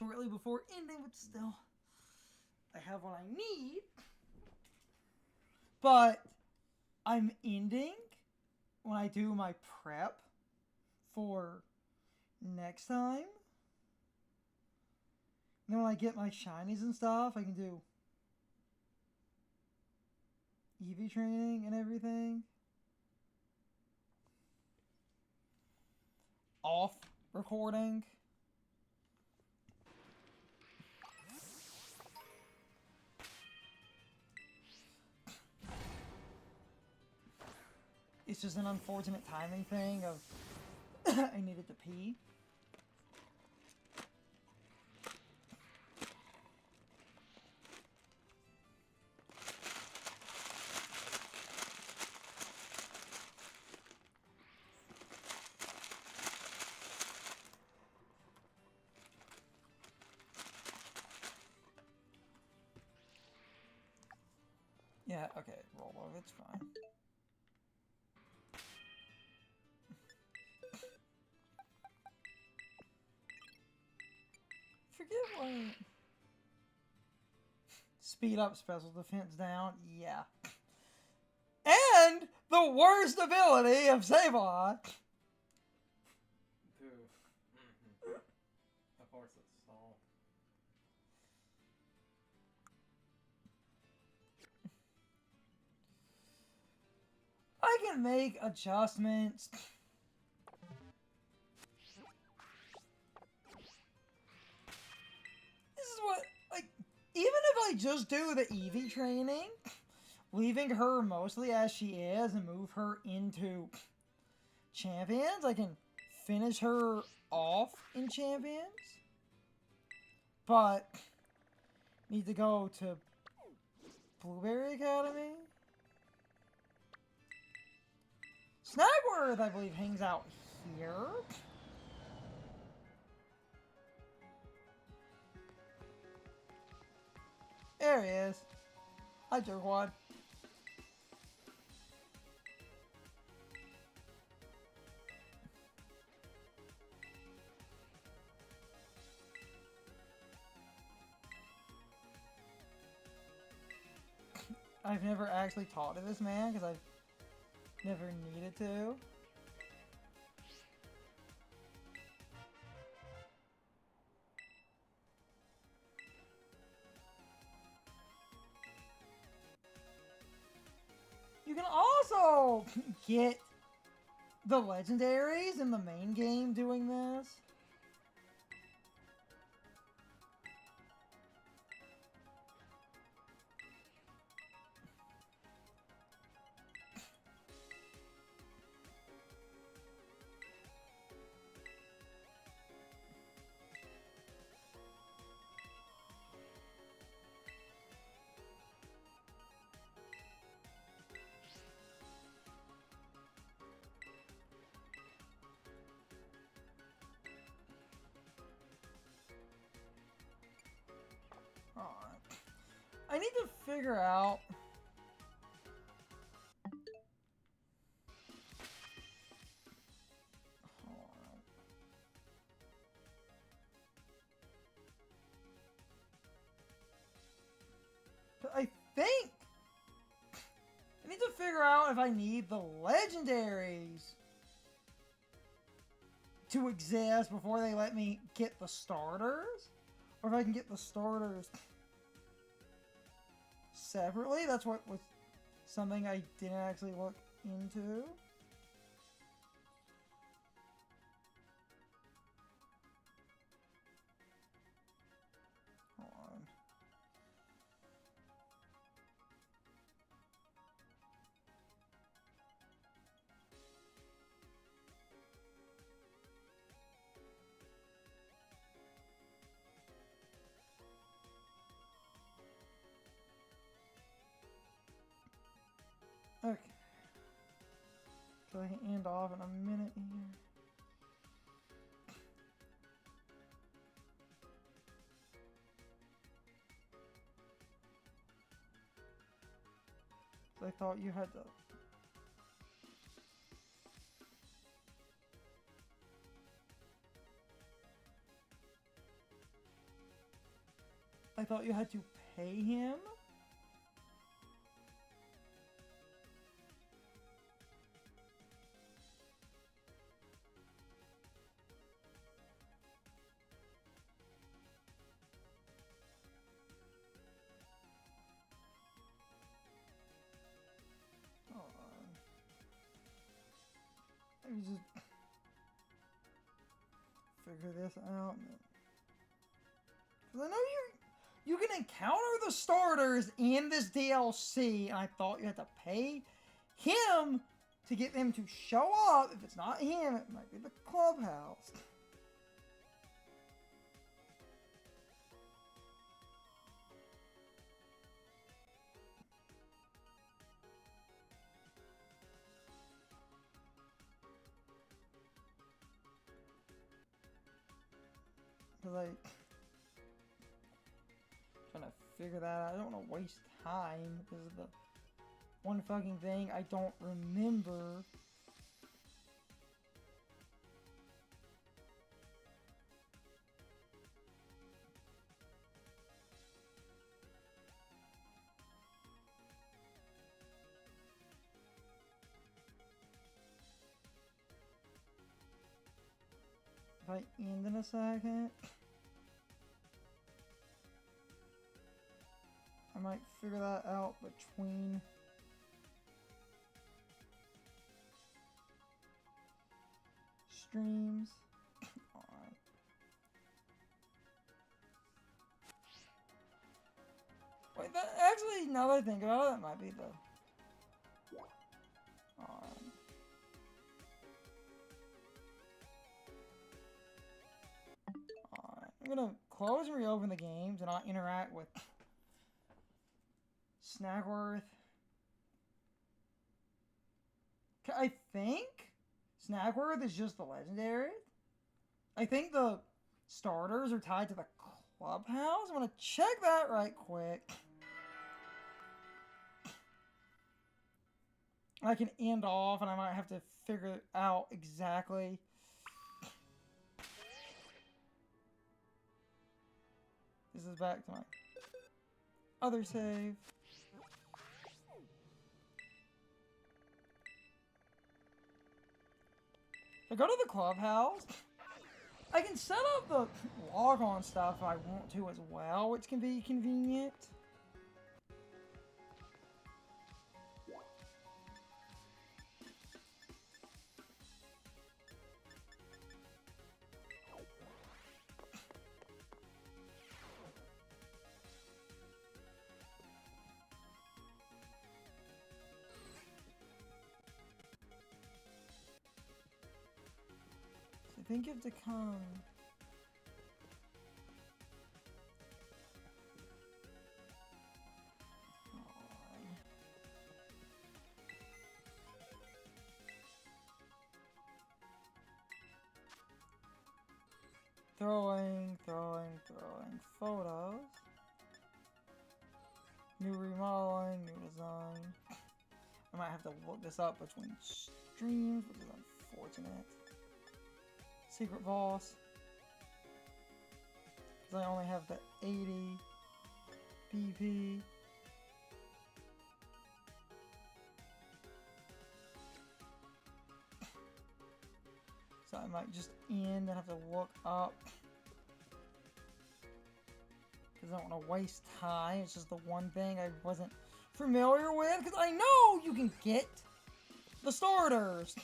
shortly before ending, but still, I have what I need. But I'm ending when I do my prep for next time. And then when I get my shinies and stuff, I can do EV training and everything. Off recording. It's just an unfortunate timing thing of I needed to pee. Yeah, okay, roll over, it's fine. Forget what... Speed up, special defense down, yeah. And the worst ability of Sableye. Dude. Mm-hmm. Of course it's Saul. I can make adjustments. This is what, like, even if I just do the Eevee training, leaving her mostly as she is and move her into champions, I can finish her off in champions. But need to go to Blueberry Academy. Snagworth, I believe, hangs out here. There he is. Hi, Jerkwad. I've never actually talked to this man because I've never needed to. You can also get the legendaries in the main game doing this. I need to figure out I think I need to figure out if I need the legendaries to exist before they let me get the starters, or if I can get the starters separately. That's what was something I didn't actually look into. Hold on. Okay. So I can end off in a minute here. So I thought you had to... I thought you had to pay him. Let me just figure this out. Because I know you can encounter the starters in this DLC, and I thought you had to pay him to get them to show up. If it's not him, it might be the clubhouse. Like, trying to figure that out. I don't want to waste time because of the one fucking thing I don't remember. If I end in a second, I might figure that out between streams. Alright. Wait, that actually, now that I think about it, that might be the... Alright. Alright. I'm gonna close and reopen the games and I'll interact with Snagworth. I think Snagworth is just the legendary. I think the starters are tied to the clubhouse. I'm gonna check that right quick. I can end off and I might have to figure out exactly. This is back to my other save. I go to the clubhouse. I can set up the log-on stuff if I want to as well, which can be convenient. I think you have to come. Throwing photos. New remodeling, new design. I might have to look this up between streams, which is unfortunate. Secret boss. Because I only have the 80 BP. So I might just end and have to look up. Because I don't want to waste time. It's just the one thing I wasn't familiar with. Because I know you can get the starters.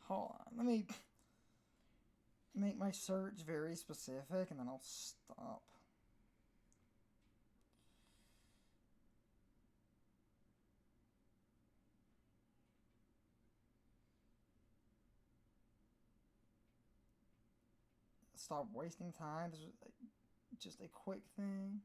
Hold on, let me make my search very specific and then I'll stop. Stop wasting time. This was just a quick thing.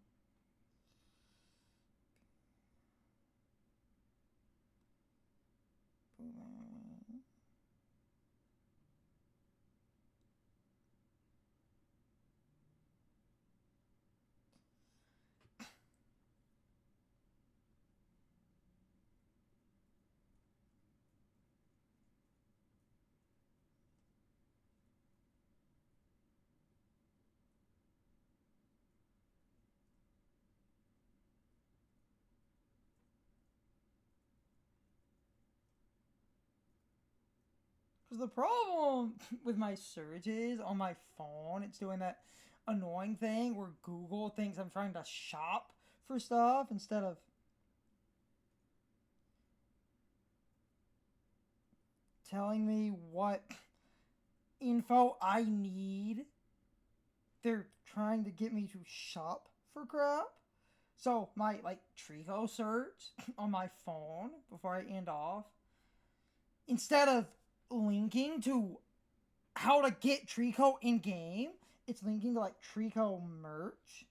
The problem with my searches on my phone, it's doing that annoying thing where Google thinks I'm trying to shop for stuff instead of telling me what info I need. They're trying to get me to shop for crap. So my Trico search on my phone before I end off, instead of linking to how to get Trico in game, it's linking to Trico merch.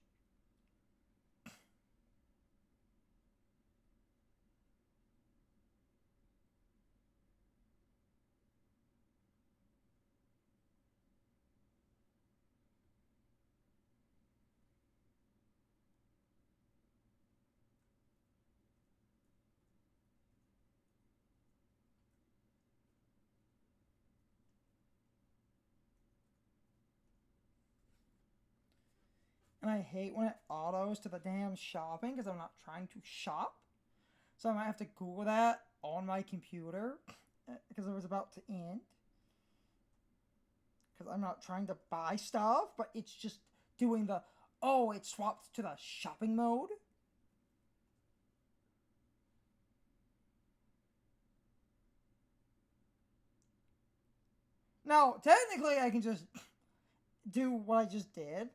And I hate when it autos to the damn shopping because I'm not trying to shop. So I might have to Google that on my computer because it was about to end. Because I'm not trying to buy stuff, but it's just doing the, oh, it swapped to the shopping mode. Now, technically, I can just do what I just did.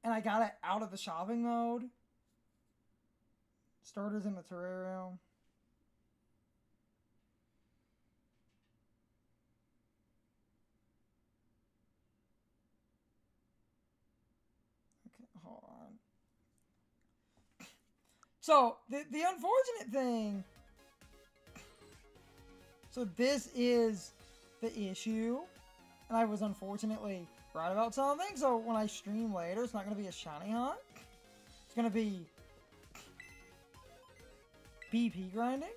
And I got it out of the shopping mode. Starters in the terrarium. Okay, hold on. So, the unfortunate thing... So this is the issue. And I was unfortunately right about something. So when I stream later, it's not going to be a shiny hunt. It's going to be BP grinding.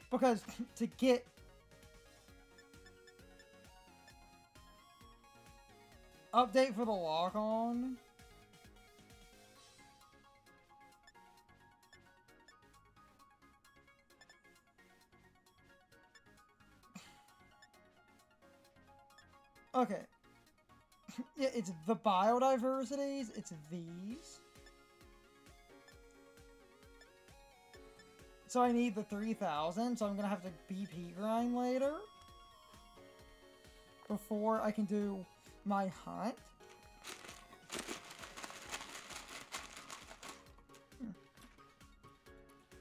Because to get... Update for the lock-on. Okay. Yeah, it's the biodiversities. It's these. So I need the 3,000. So I'm going to have to BP grind later. Before I can do my hunt.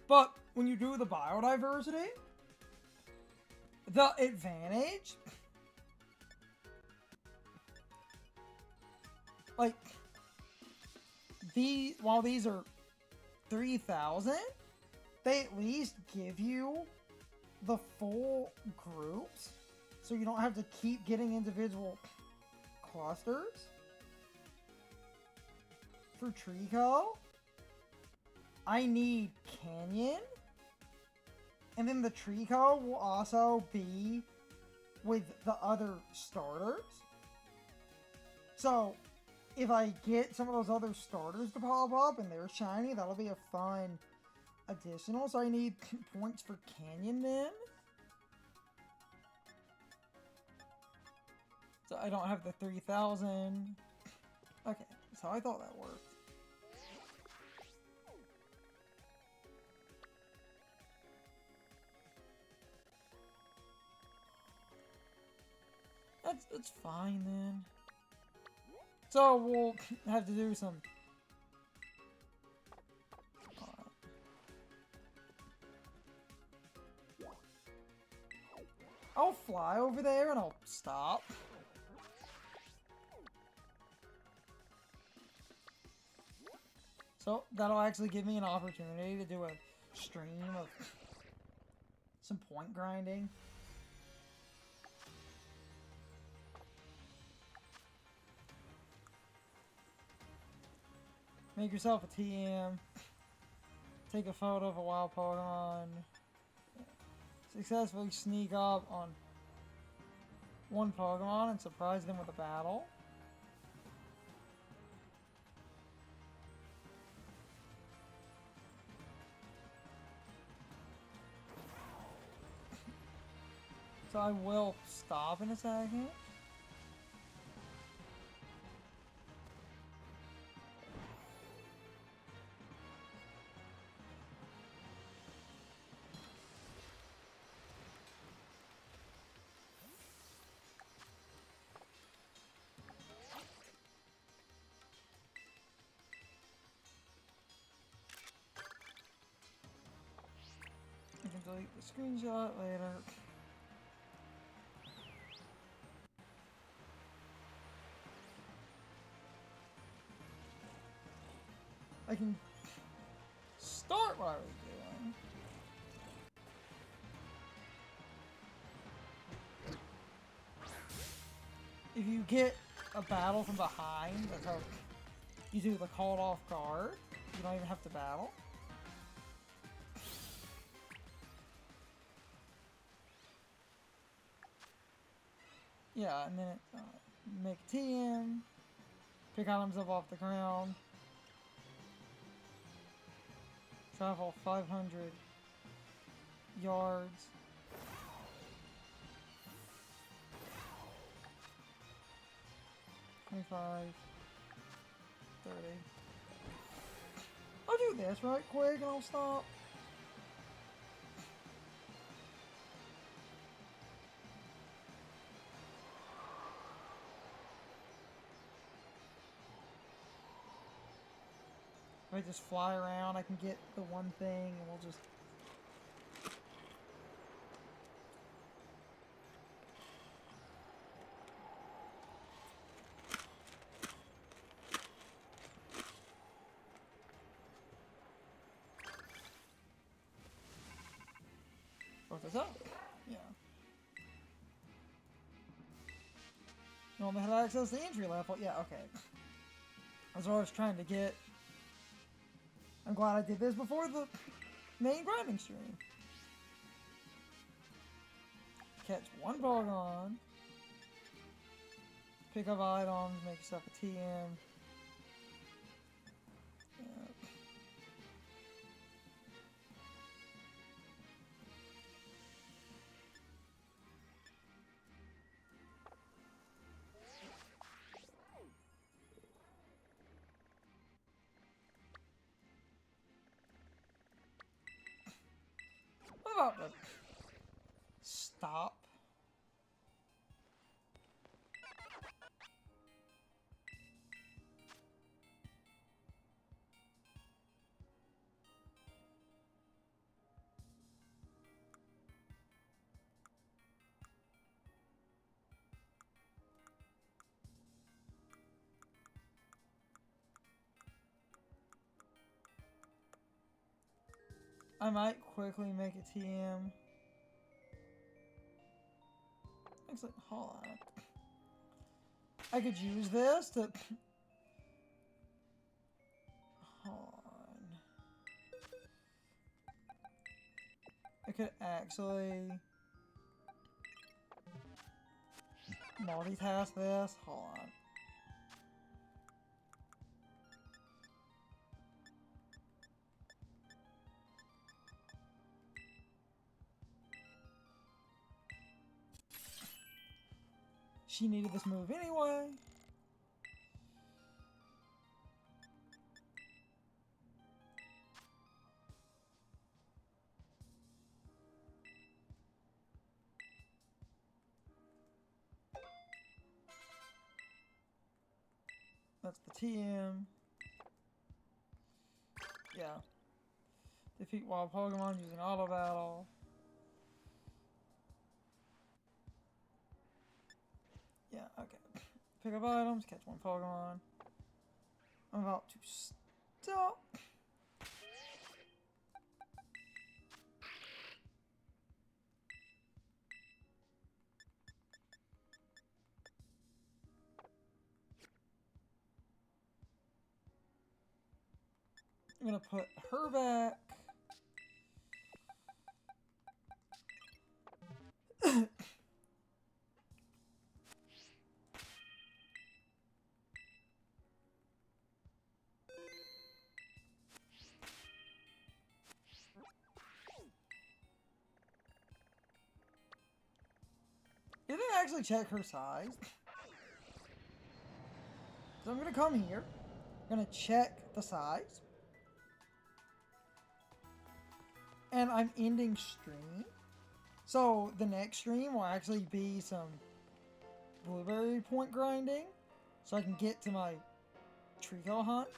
But when you do the biodiversity, the advantage... while these are 3,000, they at least give you the full groups, so you don't have to keep getting individual clusters. For Trico, I need Canyon, and then the Trico will also be with the other starters. So, if I get some of those other starters to pop up and they're shiny, that'll be a fun additional. So I need points for Canyon then. So I don't have the 3,000. Okay, so I thought that worked. That's fine then. So we'll have to do some... I'll fly over there and I'll stop. So that'll actually give me an opportunity to do a stream of some point grinding. Make yourself a TM. Take a photo of a wild Pokemon. Successfully sneak up on one Pokemon and surprise them with a battle. I will stop in a second. I can delete the screenshot later. I can start what I was doing. If you get a battle from behind, that's how you do the called off guard. You don't even have to battle. Yeah, and then it, make TM, pick items up off the ground, travel 500 yards. $25, $30. I'll do this right quick and I'll stop. If I just fly around, I can get the one thing and we'll just... Fuck this up. Yeah. You want me to access the entry level? Yeah, okay. That's what I was trying to get. I'm glad I did this before the main grinding stream. Catch one Pokémon. Pick up items, make yourself a TM. Yeah. What about the stop? I might quickly make a TM. Actually, hold on. I could use this to... Hold on. I could actually... multitask this. Hold on. She needed this move anyway. That's the TM. Yeah. Defeat wild Pokemon using auto battle. Yeah, okay. Pick up items, catch one Pokemon. I'm about to stop. I'm gonna put her back. didn't actually check her size. So I'm gonna come here. I'm gonna check the size. And I'm ending stream. So the next stream will actually be some blueberry point grinding. So I can get to my Trico hunt.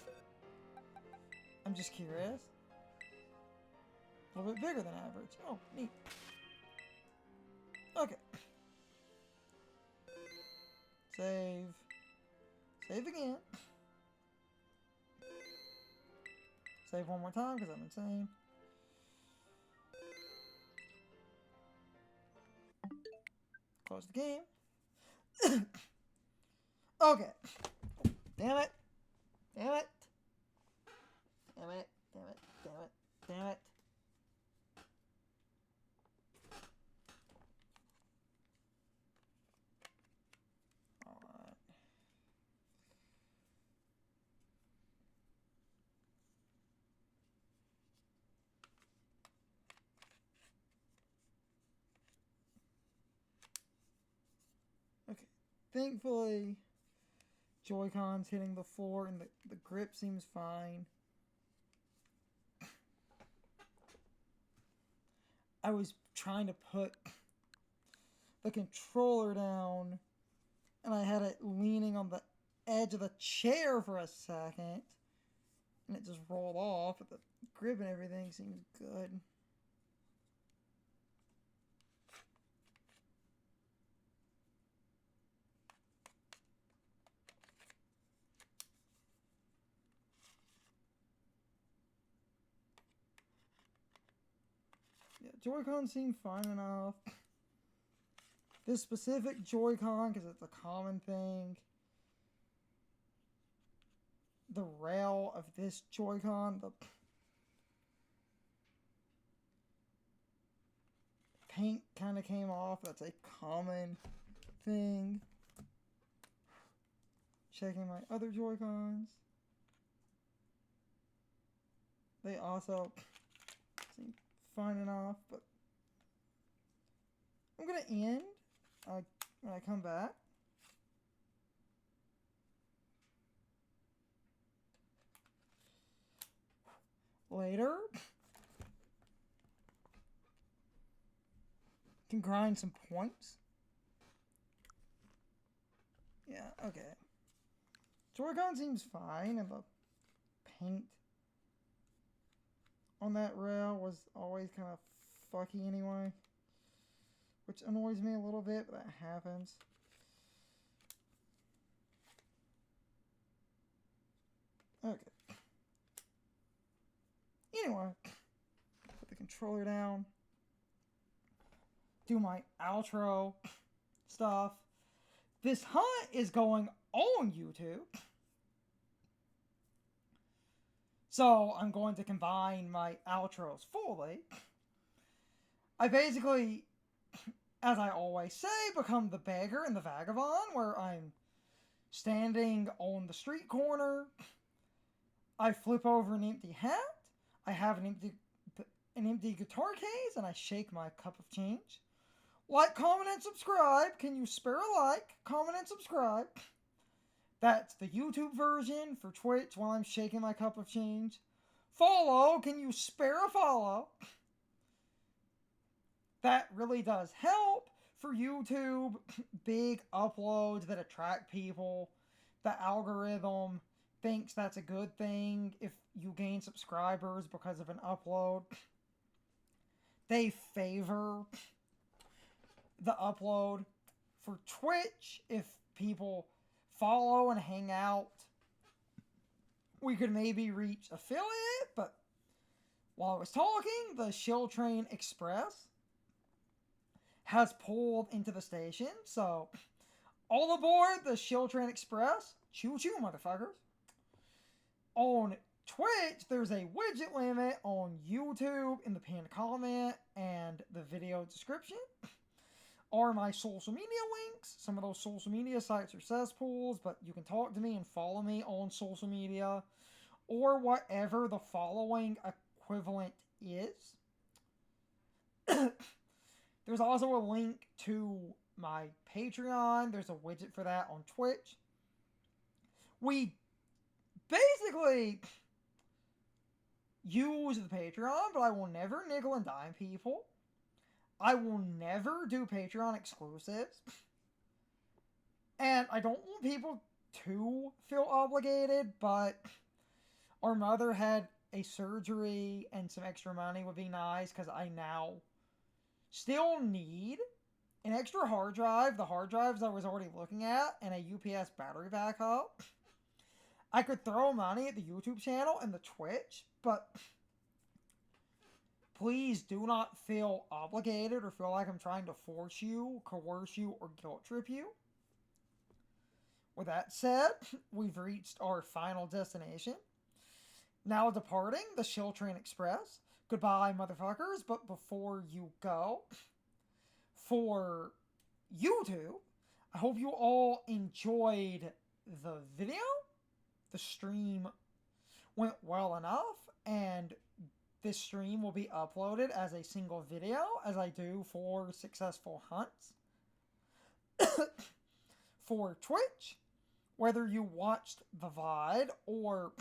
I'm just curious. A little bit bigger than average. Oh, neat. Okay. Save. Save again. Save one more time because I'm insane. Close the game. Okay. Damn it. Damn it. Damn it. Damn it. Damn it. Damn it. Alright. Okay. Thankfully, Joy-Con's hitting the floor and the grip seems fine. I was trying to put the controller down and I had it leaning on the edge of the chair for a second and it just rolled off, but the grip and everything seems good. Yeah, Joy-Con seemed fine enough. This specific Joy-Con, because it's a common thing. The rail of this Joy-Con, the paint kind of came off. That's a common thing. Checking my other Joy-Cons. They also seem fine enough, but I'm gonna end when I come back. Later, can grind some points. Yeah, okay. Joy-Con seems fine, and the paint on that rail was always kind of fucky anyway, which annoys me a little bit, but that happens. Okay. Anyway, put the controller down, do my outro stuff. This hunt is going on YouTube, so I'm going to combine my outros fully. I basically, as I always say, become the beggar and the vagabond, where I'm standing on the street corner. I flip over an empty hat. I have an empty guitar case, and I shake my cup of change. Like, comment, and subscribe. Can you spare a like? Comment and subscribe. That's the YouTube version. For Twitch, while I'm shaking my cup of change. Follow. Can you spare a follow? That really does help for YouTube. Big uploads that attract people. The algorithm thinks that's a good thing if you gain subscribers because of an upload. They favor the upload. For Twitch, if people follow and hang out, we could maybe reach affiliate, but while I was talking, the Shill Train Express has pulled into the station, so all aboard the Shill Train Express. Choo choo, motherfuckers. On Twitch, there's a widget limit. On YouTube, in the pinned comment and the video description are my social media links. Some of those social media sites are cesspools, but you can talk to me and follow me on social media or whatever the following equivalent is. There's also a link to my Patreon. There's a widget for that on Twitch. We basically use the Patreon, but I will never nickel and dime people. I will never do Patreon exclusives. And I don't want people to feel obligated, but our mother had a surgery and some extra money would be nice because I now still need an extra hard drive, the hard drives I was already looking at, and a UPS battery backup. I could throw money at the YouTube channel and the Twitch, but please do not feel obligated or feel like I'm trying to force you, coerce you, or guilt trip you. With that said, we've reached our final destination. Now departing the Shill Train Express. Goodbye, motherfuckers, but before you go, for YouTube, I hope you all enjoyed the video. The stream went well enough, and this stream will be uploaded as a single video, as I do for successful hunts. For Twitch, whether you watched the VOD or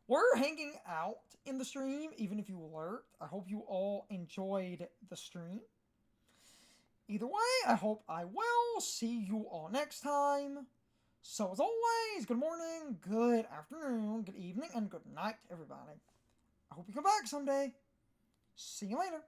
were hanging out in the stream, even if you lurked, I hope you all enjoyed the stream. Either way, I hope I will see you all next time. So as always, good morning, good afternoon, good evening, and good night, everybody. I hope you come back someday. See you later.